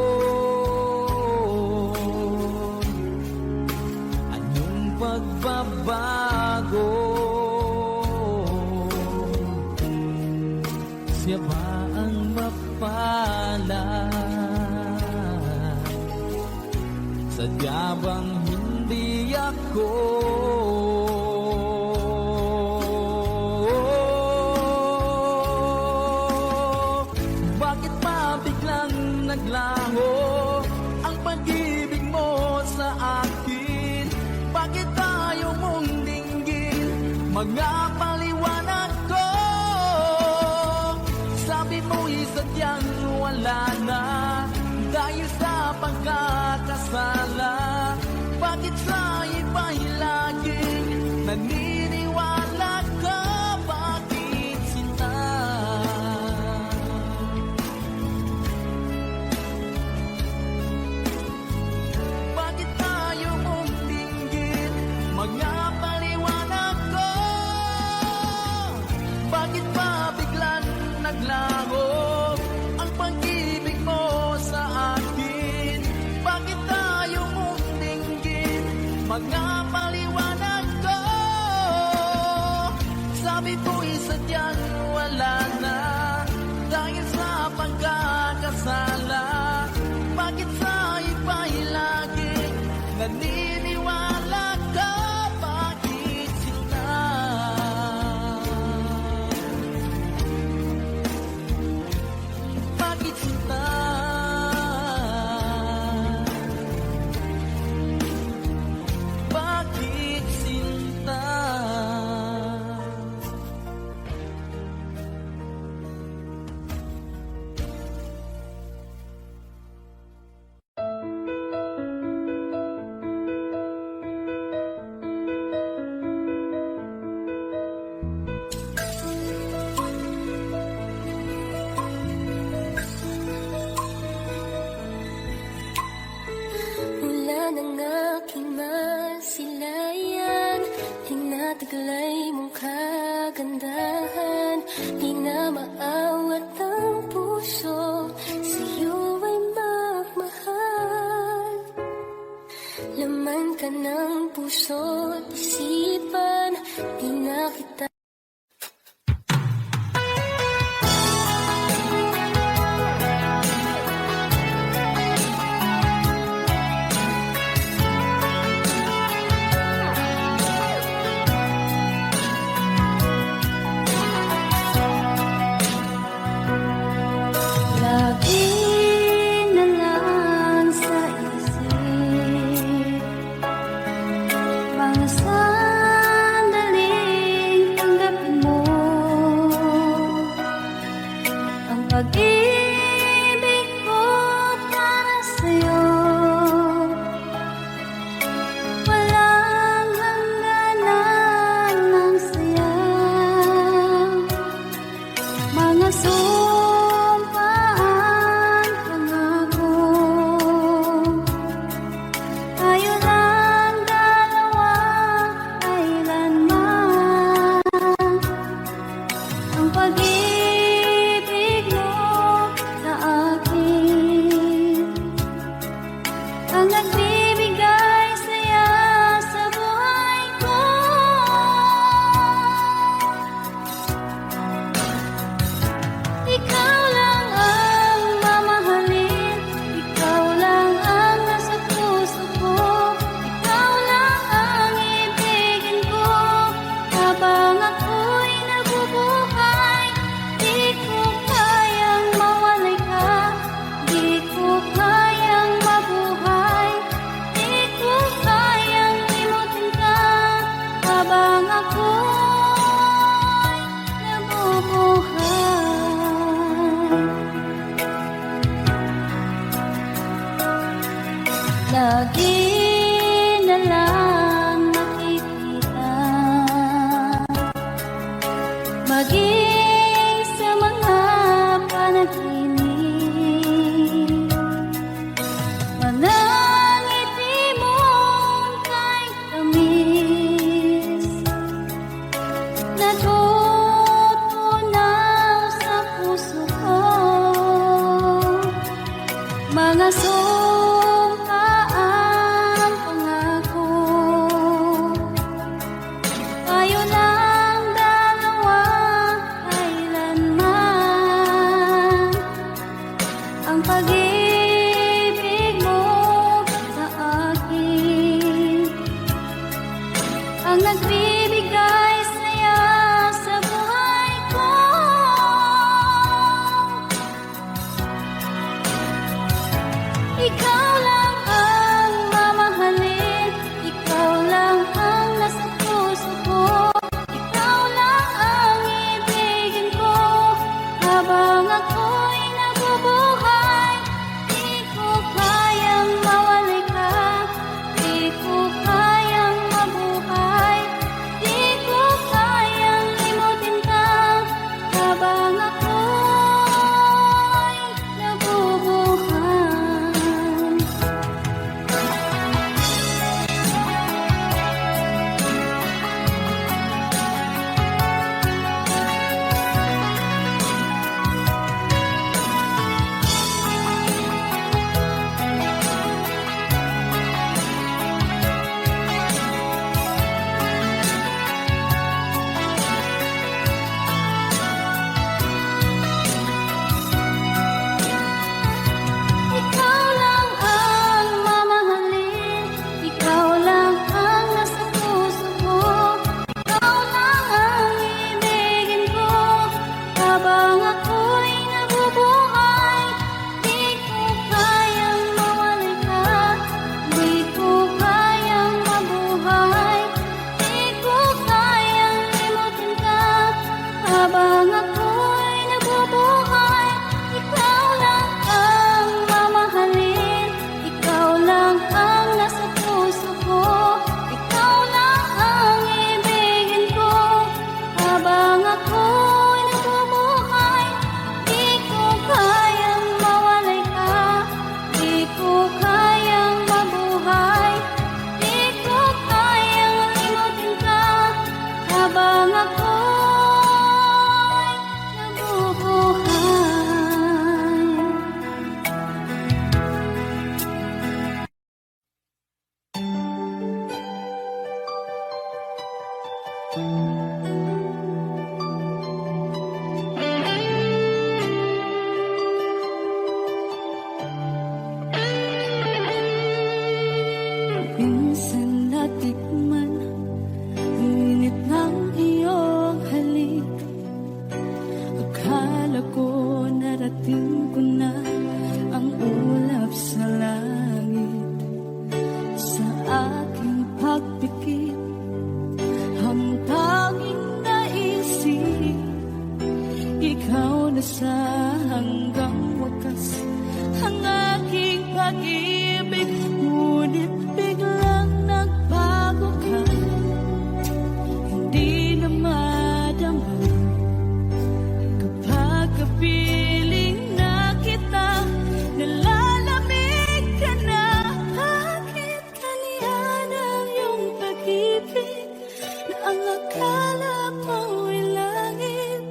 anyong pagbabago? Siya ba ang mapalad? Sadya bang hindi ako? Bakit pa biglang naglaho ang pag-ibig mo sa akin? Bakit tayo mong dinggin mga paliwanag ko? Sabi mo'y sadyang wala na dahil sa pagkakasala. Bakit sa iba'y laging naniniwala ka? Bakit sinta? Bakit tayo mong dinggin mga paliwanag ko? Bakit pa biglang naglaho ang pag-ibig mo sa akin? Bakit tayo mong dinggin mga paliwanag ko? Sabi ko'y sadyang wala na dahil sa pagkakasala. Bakit sa iba'y laging naniniwala ka? Bakit sinta? Bakit sinta? Bakit sinta? Mula ng aking masilayan, tinataglay mong kagandahan. Di na maawat ang puso, sa'yo ay magmahal. Laman ka ng puso't isipan, di na kita lagi na lang sa isip. Mga sandaling lagi na lang nakikita. Maging sa mga panaginip, manangiti mong kay tamis, natutunaw sa puso ko. Mga sumpaang pangako, tayo lang dalawa kailanman. Ang pag-ibig mo sa akin ang nagbibigay saya sa buhay ko. Ikaw lang ang mamahalin, ikaw lang ang nasa puso ko. Ikaw lang ang ibigin ko habang ako'y nabubuhay. Di ko kayang mawala ka, di ko kayang mabuhay, di ko kayang limutin ka habang ako'y nabubuhay. Ikaw lang ang mamahalin, ikaw lang ang nasa puso ko. Ikaw lang ang ibigin ko habang ako'y nabubuhay. Di ko kayang mawala ka, di ko kayang mabuhay, di ko kayang limutin ka habang ako'y nabubuhay. Ikaw lang ang mamahalin, ikaw lang ang nasa puso ko. Ikaw lang ang ibigin ko habang ako'y nabubuhay. Di ko kayang mawala ka, di ko kayang mabuhay, di ko kayang limutin ka habang ako'y nabubuhay. Minsan natikman ang init ng iyong halik. Akala ko narating ko na ang ulap sa langit. Sa aking pagpikit, ang tanging naisip, ikaw na sa hanggang wakas ang aking pag-ibig. Ngunit biglang nagbago ka, hindi na madama kapag kapiling na kita. Nalalamig ka na, bakit kaniyan ang iyong pag-ibig na ang akala mo'y langit?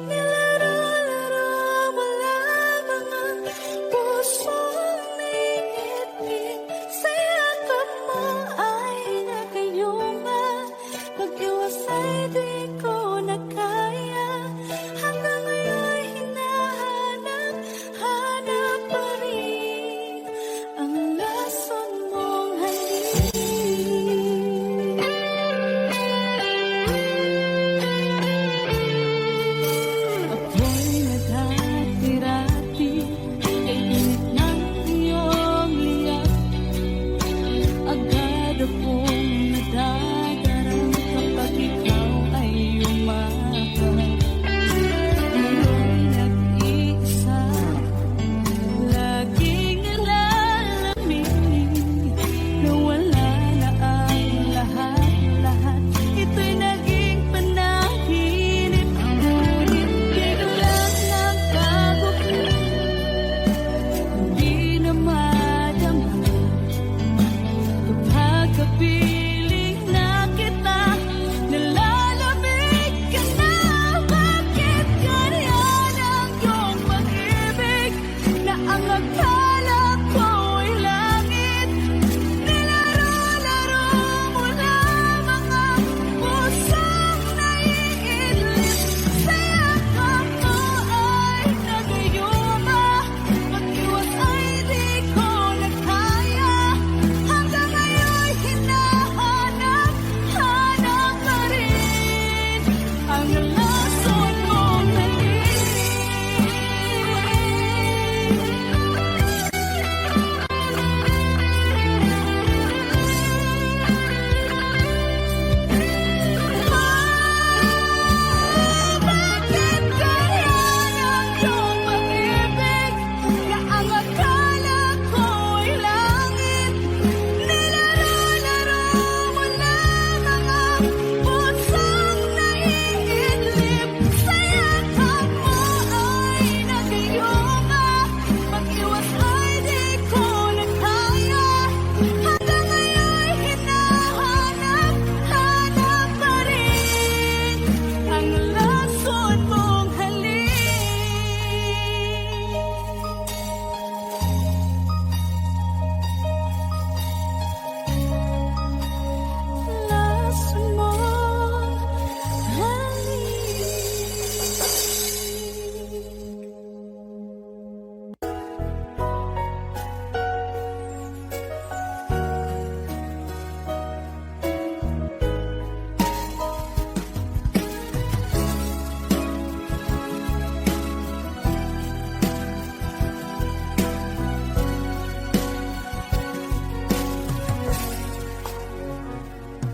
Nilaro-laro mo lamang ang pusong niipit. Sa yakap mo ay nakayuma, pag-iwas ay di ko na kaya. Hanggang ngayon hinahanap pa rin ang lason mong halik. Ako'y nadati-rati kay init ng iyong liyak. Agad akong nadadarang kapag ikaw ay umakas. Ngayon nag-iisa, laging nalalamig. akala ko'y langit, nilaro-laro mo lamang ang pusong naiinip. Sa yakap mo ay nagayuma, mag-iwas ay di ko na kaya. Hanggang ngayon'y hinahanap pa rin ang lason mong halik. Bakit kaya ng iyong pag-ibig na ang akala ko'y langit, nilaro-laro mo lamang ang pusong naiinip. Sa yakap mo ay nagayuma, mag-iwas ay di ko na kaya. Hanggang ngayon'y hinahanap pa rin ang lason mong halik. Lason mong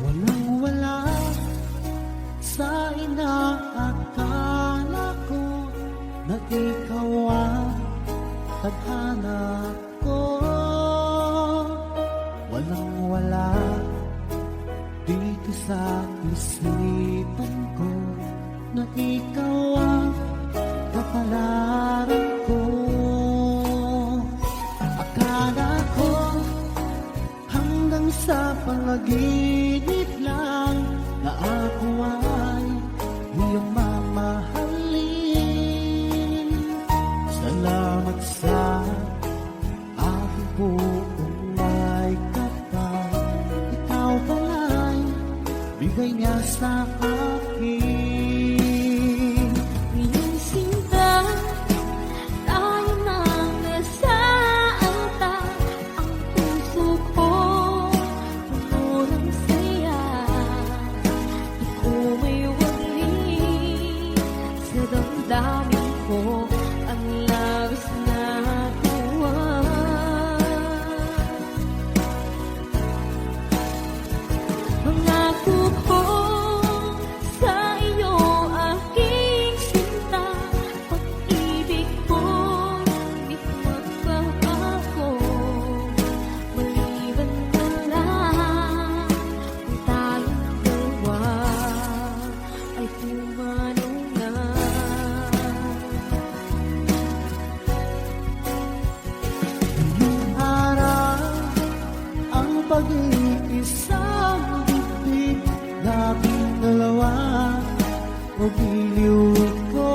Walang-wala sa inaakala ko na ikaw ang tadhana ko. Walang-wala dito sa isipan ko na ikaw ang kapalaran ko. Akala ko hanggang sa panaginip lang na ako ay iyong mamahalin. Salamat sa aking buong may kapal. Ikaw pala'y bigay niya sa akin. Iyong sinta, tayo nang nasaanta. Ang puso ko puno ng saya. Di ko may wali sa damdamin ko ang labis na tuwa. Pangako ko sa iyo, aking sinta, pag-ibig ko di magbabago. Maliban na lang kung tayong dalawa ay pumanaw na. Ngayong araw ang pag-iisang bibig nating dalawa o giliw ko.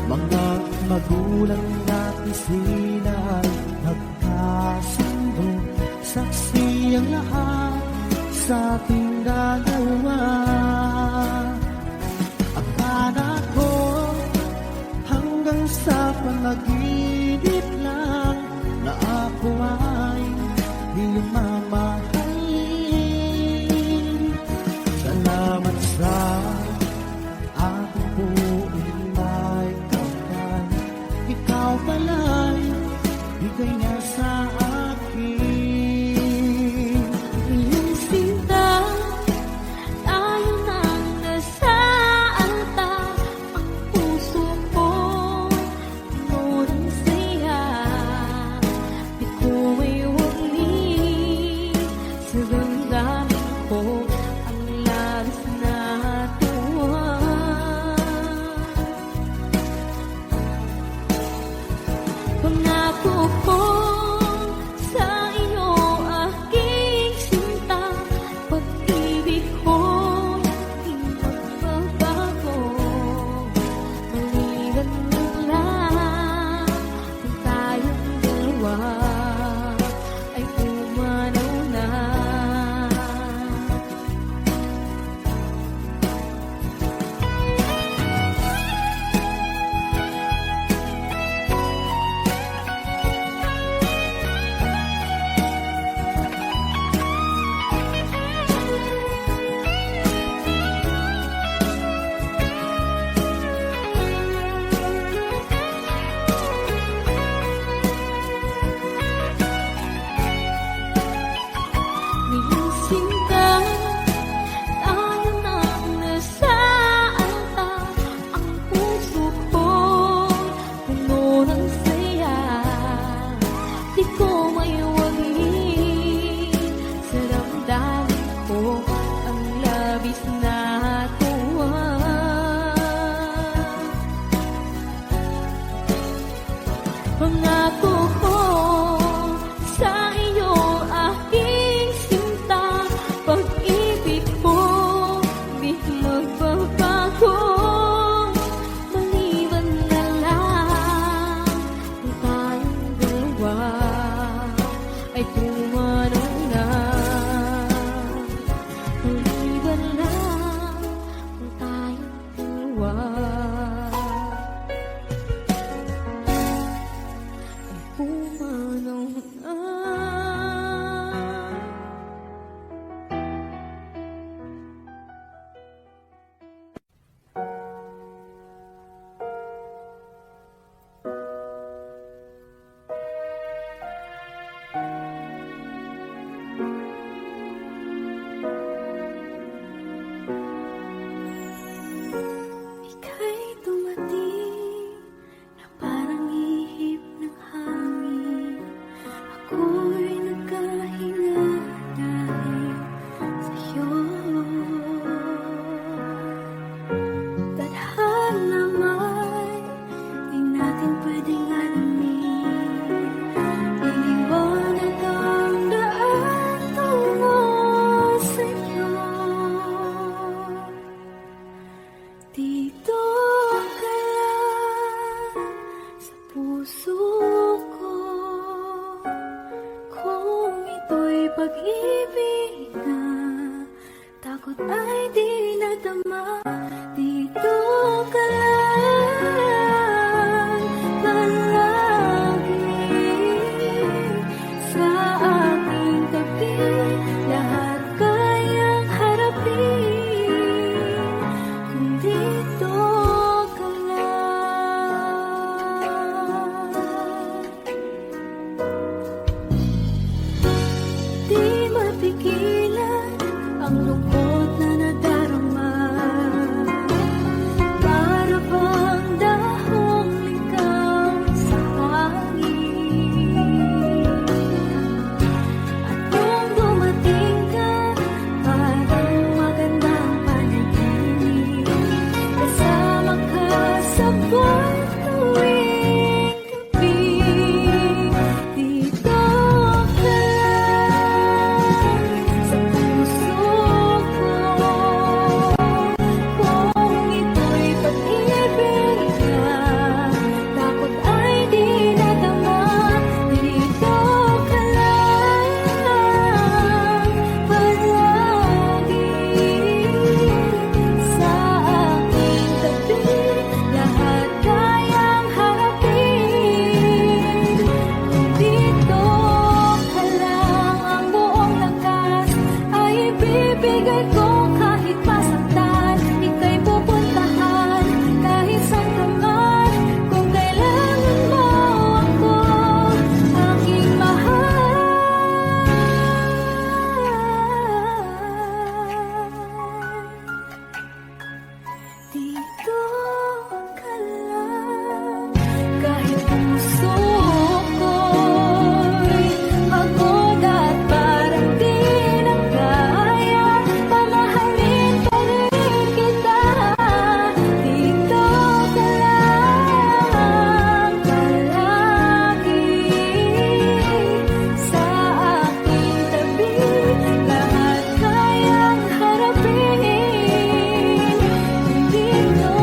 Mga magulang natin sila ay nagkasundo, saksi ang lahat sa ating dalawa. Akala ko hanggang sa panaginip lang na ako ay iyong mamahalin. Salamat sa aking buong may kapal. Ikaw pala'y bigay niya sa akin. Iyong sinta, tayo nang nasaanta. Ang puso ko puno ng saya. Di ko may wali sa damdamin ko ang labis na tuwa. Pangako ko sa iyo, aking sinta, pag-ibig ko di magbabago. Maliban na lang Pangako ko sa iyo aking sinta, pag-ibig ko di magbabago. Maliban na lang kung tayong dalawa ay pumarang na. Maliban lang kung tayong dalawa ay pumarang na. Ika'y dumating na parang ihip ng hangin. Ako'y nagkahinga dahil sa'yo. Tadhana may di natin pwedeng alamin. Iniwanag ang daan tungo sa'yo. Dito ka lang sa puso ko. Kung ito'y pag-ibig na, takot ay di nadama. Dito ka lang palagi sa aking tabi. Lahat kayang harapin kung dito ka lang. Di mapigilan ang lungkot na nadarama. Para bang dahong likaw sa hangin. At nung dumating ka, parang magandang panaginip. Kasama ka sa buwan tuwing gabi. Dito ka lang sa puso ko. Kung ito'y pag-ibig na, takot ay di nadama. Dito ka lang palagi sa aking tabi. Lahat kayang harapin kung dito ka lang. Ang buong lakas ay ibibigay ko kahit masaktan. Ika'y pupuntahan kahit saan ka man. Kung kailangan mo ako, aking mahal. Dito ka lang kahit puso ko'y pagod at parang di na kaya. Pamahalin pa rin kita. Dito ka lang palagi sa aking tabi. Lahat kayang harapin kung dito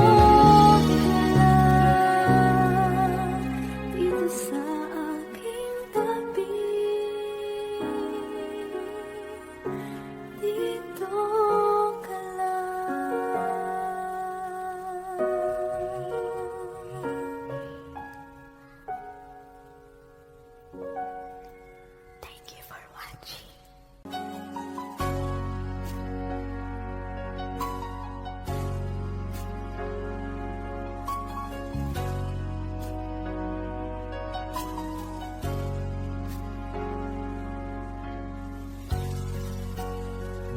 ka lang. Dito sa aking tabi. Dito ka lang. Thank you for watching.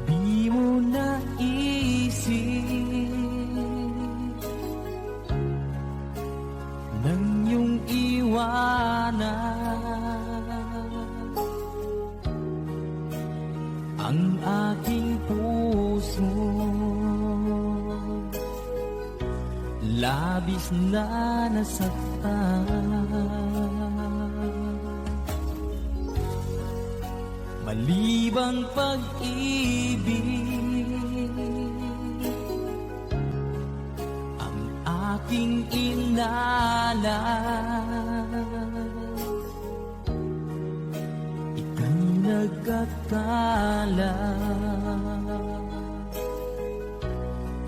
Di mo naisip nang iyong iwanan ang aking puso. Labis na nasaktan malibang pag-ibig ang aking inalay. Ika'y nagkakala,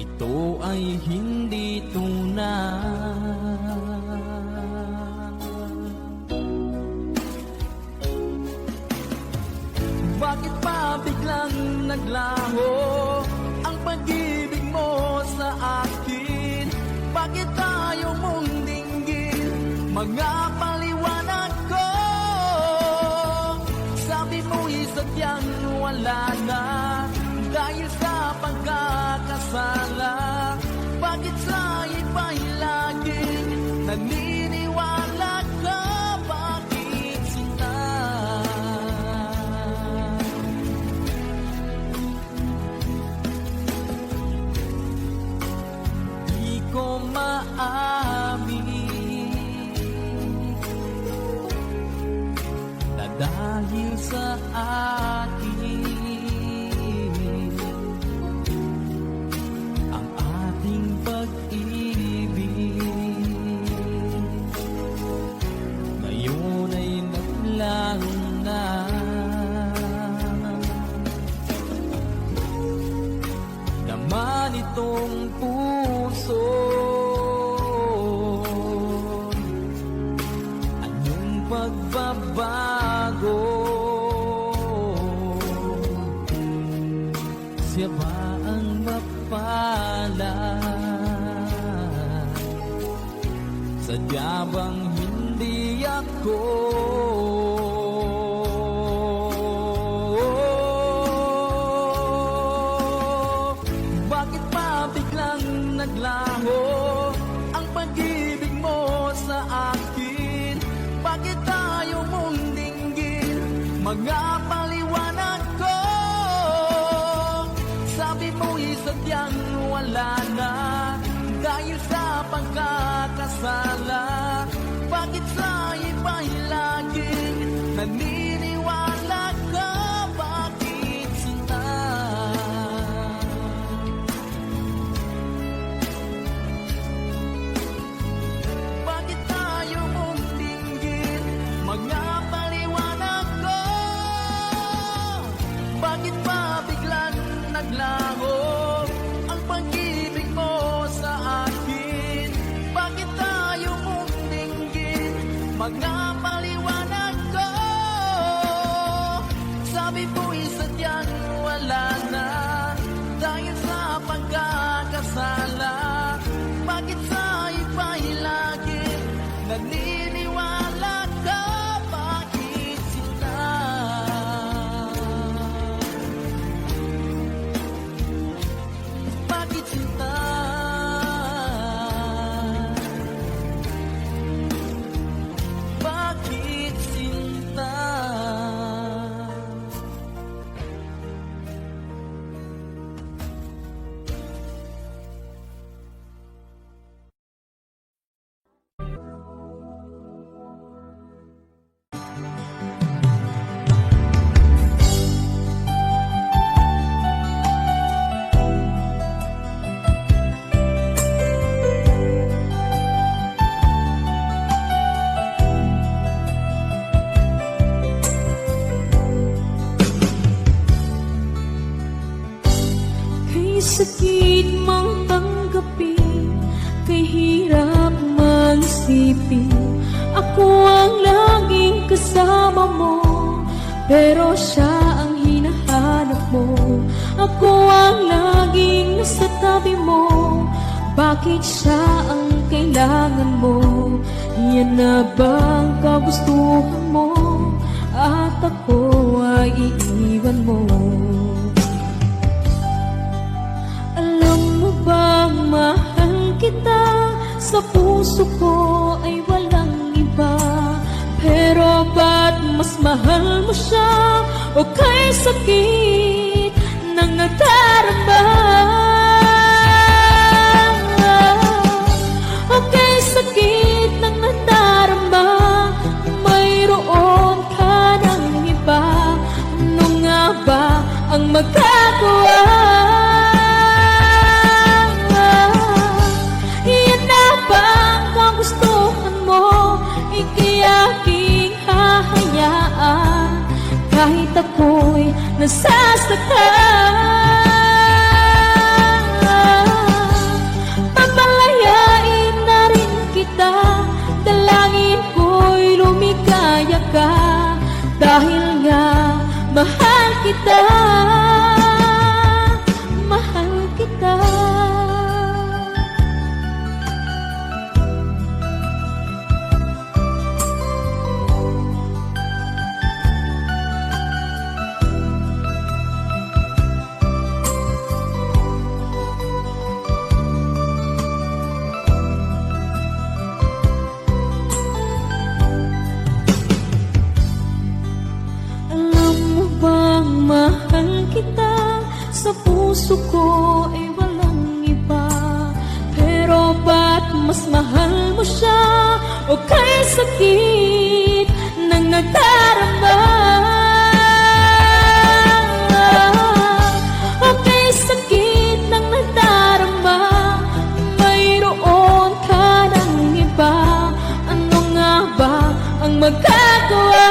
ito ay hindi tunay. Bakit pa biglang naglaho ang pag-ibig mo sa akin? Bakit tayo mong dinggin mga paliwanag ko? Sabi mo'y sadyang wala na dahil sa pagkakasala. Bakit sa iba'y laging naniniwala ka? Bakit sinta? Di ko maamin na dahil sa akin ang ating pag-ibig ngayon ay naglaho na. Naman itong puso, anong pagbabago? Siya ba ang mapalad? Sadya bang hindi ako? Bakit pa biglang naglaho ang pag-ibig mo sa akin? Bakit tayo mong dinggin mga paliwanag ko? Sabi mo'y sadyang wala na dahil sa pagkakasala. Bakit sa iba'y laging naniniwala ka? Bakit sinta? Bakit tayo mong dinggin mga paliwanag ko? Bakit pa biglang naglaho ang pag-ibig mo sa akin? Bakit tayo mong dinggin mga paliwanag ko? Sabi mo'y sadyang wala na dahil sa pagkakasala. Bakit sa iba'y laging naniniwala ka? Bakit sinta? Bakit sinta? Bakit sinta? Kay sakit mang tanggapin, kay hirap magsipin. Ako ang laging kasama mo, pero siya ang hinahanap mo. Ako ang laging nasa tabi mo, bakit siya ang kailangan mo? Yan na bang kagustuhan mo? At ako ay iiwan mo. Alam mo bang mahal kita? Sa puso ko ay walang iba. Pero ba't mas mahal mo siya? O kay sakit ng nadarama? O kay sakit ng nadarama, mayroon ka ng iba. Nung ako'y nasasaktan. Papalayain na rin kita, dalangin ko'y lumikaya ka, dahil nga mahal kita, mahal kita. Mahal kita, sa puso ko ay walang iba. Pero ba't mas mahal mo siya, o kay sakit ng nadarama? O kay sakit ng nadarama, mayroon ka ng iba. Ano nga ba ang magagawa?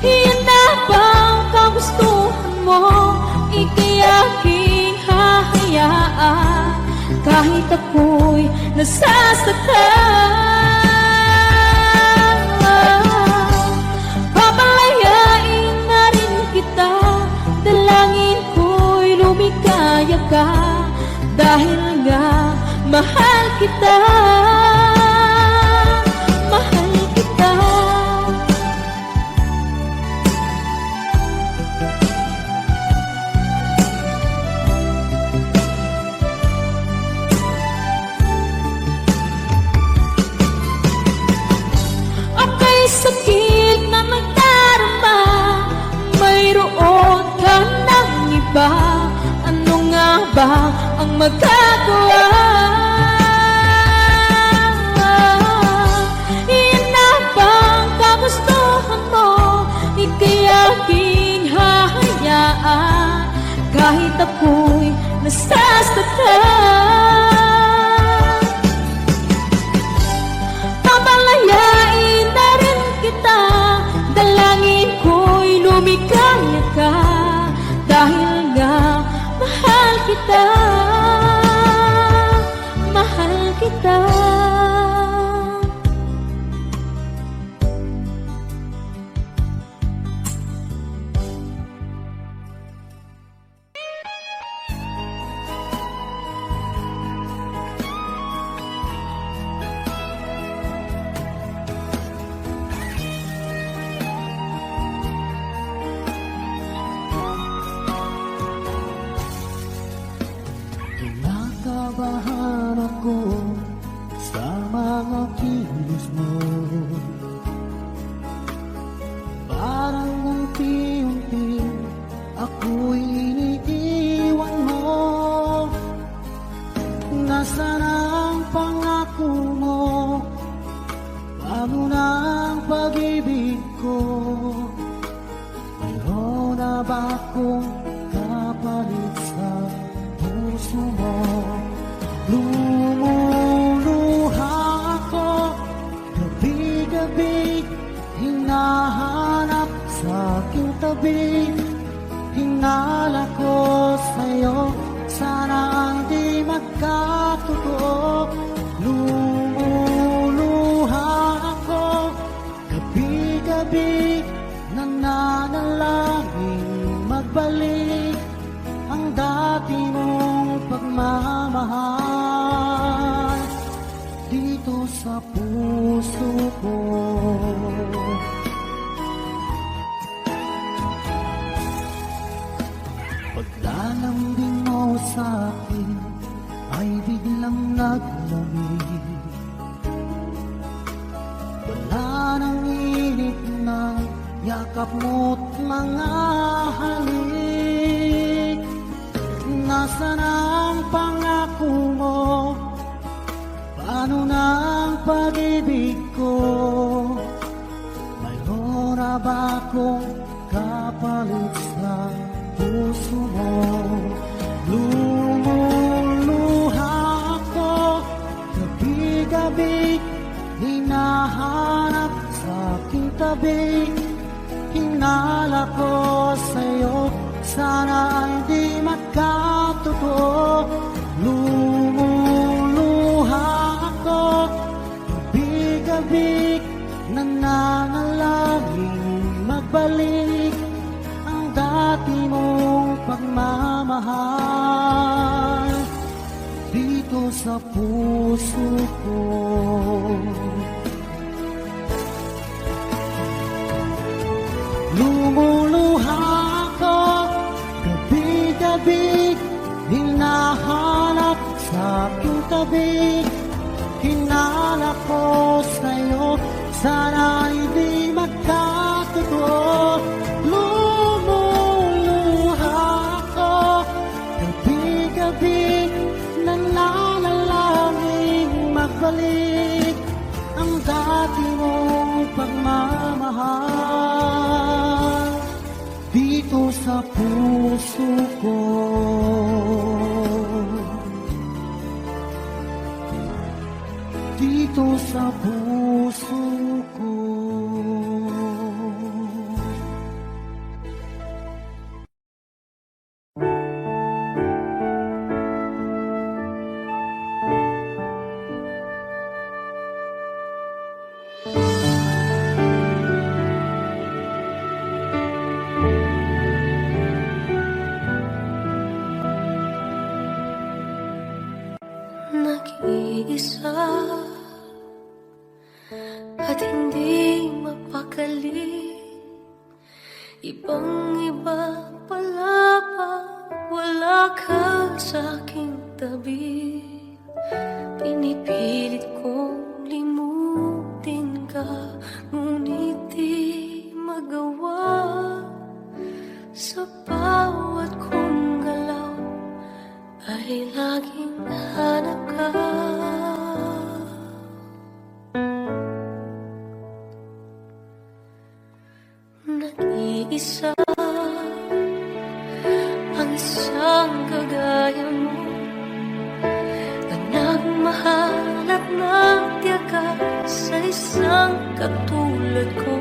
Iyan na bang kagustuhan mo? Ika'y aking hahayaan, kahit ako'y nasasaktan. Papalayain na rin kita, dalangin ko'y lumikaya ka, dahil nga mahal kita, mahal kita. Sakit na nagdarama, mayroon ka ng iba. Ano nga ba ang magagawa? Iyan na bang kagustuhan mo? Ika'y aking hahayaan, kahit ako'y nasasaktan. Papalayain na rin kita, dalangin ko'y lumikaya ka, dahil nga mahal kita, mahal kita. Kinakabahan ako sa mga kilos mo, parang unti-unti ako'y iniiwan mo. Nasaan ang pangako mo? Paano na ang pag-ibig ko? Mayroon na ba akong kapalit sa puso mo? Lumuluha ako, gabi-gabi, hinahanap sa aking tabi. Hinala ko sa'yo, sana ang di magkatotoo. Lumuluha ako, gabi-gabi, nananalangin magbalik ang dati mong pagmamahal dito sa puso ko. Paglalambing mo sa'kin ay biglang naglamig. Wala nang init na yakap mo't mga halik. Nasaan ang pangako mo? Paano na ang pag-ibig ko? Mayroon na ba akong kapalit sa puso mo? Lumuluha ako, gabi-gabi, hinahanap sa sa aking tabi. Hinala ko sa'yo, sana ay di magkatotoo. Lumuluha ako, ibig-abig, nananalangin magbalik ang dati mong pagmamahal dito sa puso ko. Lumuluha ako, gabi-gabi, hinahanap sa aking tabi. Hinala ko sa'yo, sana hindi magkatotoo. Lumuluha ako, gabi-gabi, nananalangin magbalik ang dati mong pagmamahal dito sa puso ko. Dito sa puso ko. Nag-iisa at hindi mapakali, ibang-iba pala pag wala ka sa aking tabi. Pinipilit kong limutin ka, ngunit di magawa. Sa bawat kong galaw ay laging hanap ka. Nag-iisa ang isang kagaya mo, na nagmahal at nagtiyaga sa isang katulad ko.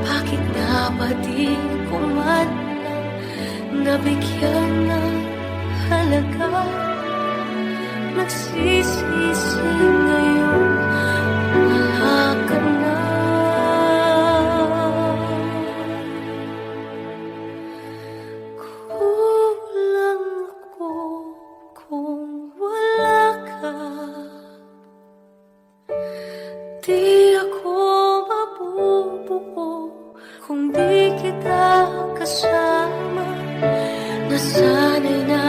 Bakit nga ba di ko man lang nabigyan ng halaga? Nagsisisi ngayon, wala ka na. Kulang ako kung wala ka. Di ako mabubuo kung di kita kasama. Nasanay na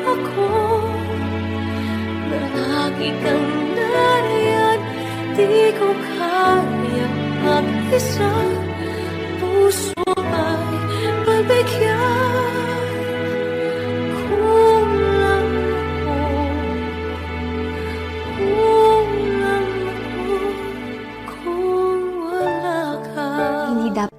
ako na lagi kang nariyan. Di ko kaya mag-isa, puso ay pagbigyan. Kulang ako kung wala ka. Hindi dapat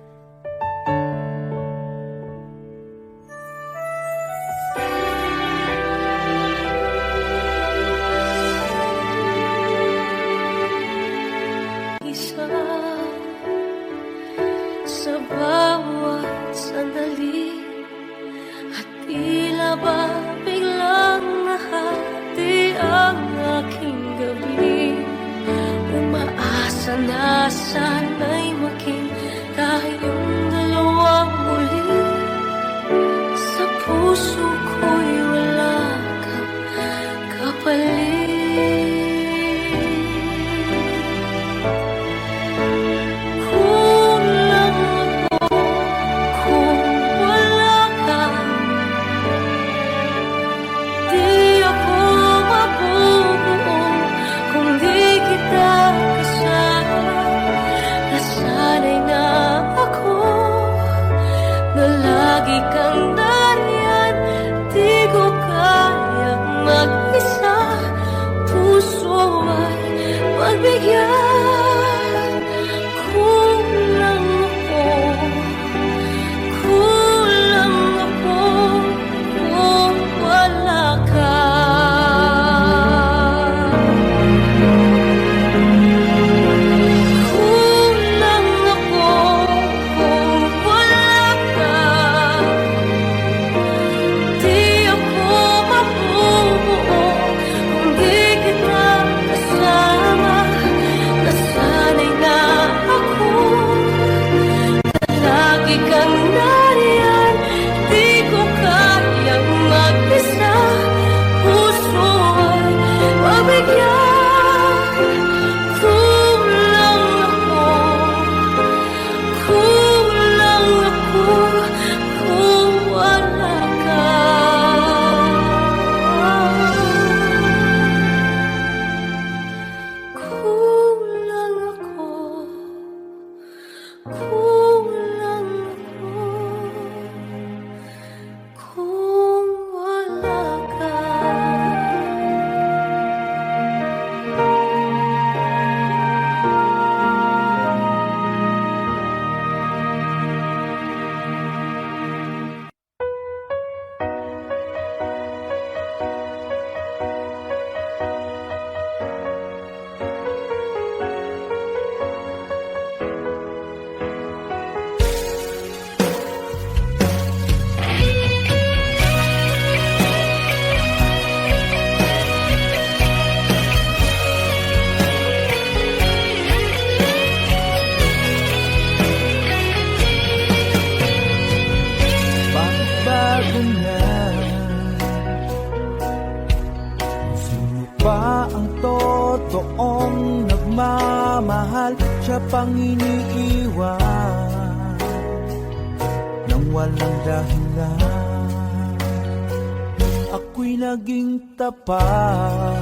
isa sa bawat sandali, at tila ba biglang nahati ang aking gabi. Umaasa na sana'y maging tayong dalawa muli. Sa puso ko'y wala kang kapalit. Lagi kang nariyan, di ko kayang mag-isa, puso ay pagbigyan. Kulang ako kung wala ka. Kulang nagmamahal, siya pang iniiwan nang walang dahilan. Ako'y naging tapat,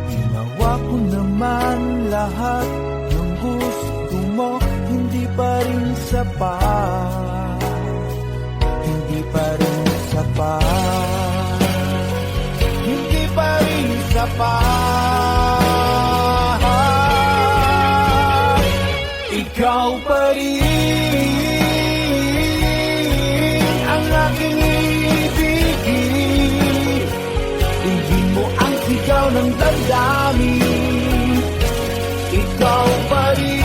ginawa ko naman lahat ng gusto mo. Hindi pa rin sapat, hindi pa rin sapat, hindi pa rin sapat. Ikaw pa rin ang aking ibigin. Hindi mo ang sigaw ng damdamin. Ikaw pa rin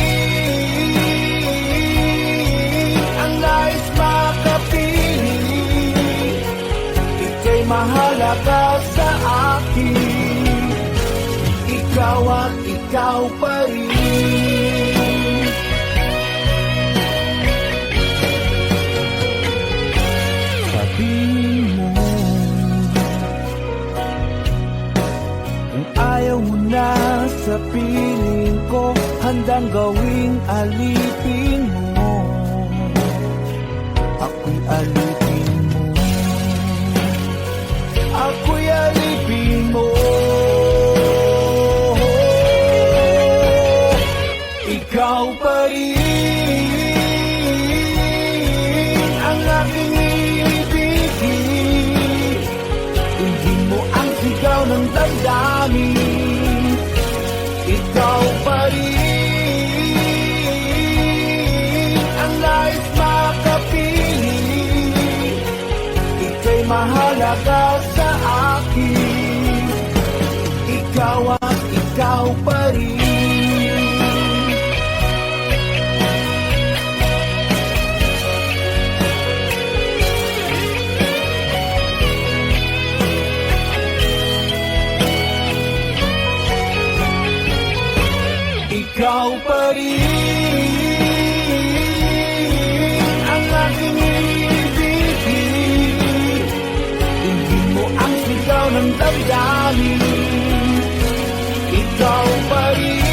ang nais makapiling. Ika'y mahalaga sa akin. Ikaw at ikaw pa rin. Sabihin mo kung ayaw mo na sa piling ko, handang gawing alipin mo. Ako'y alipin mo, ako'y alipin mo. Ikaw pa rin ang aking ibigin. Hindi mo ang sigaw ng damdamin. Ikaw pa rin ang nais makapiling. Ika'y mahalaga sa akin. Ikaw at ikaw pa rin. Ikaw pa rin ang aking ibigin. Hindi mo ang sigaw ng damdamin. Ikaw pa rin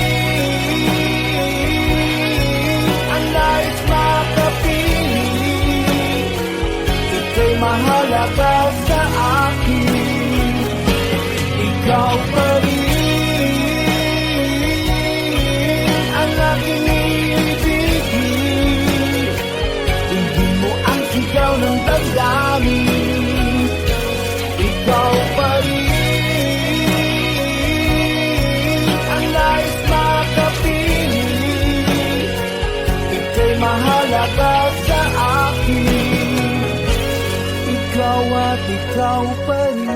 ang nais makapiling. Ika'y mahalaga sa akin. Ikaw pa rin ang aking ibigin. Hindi mo ang sigaw ng damdamin. Ikaw pa rin ang nais makapiling. Ika'y mahalaga sa akin. Ikaw at ikaw pa rin.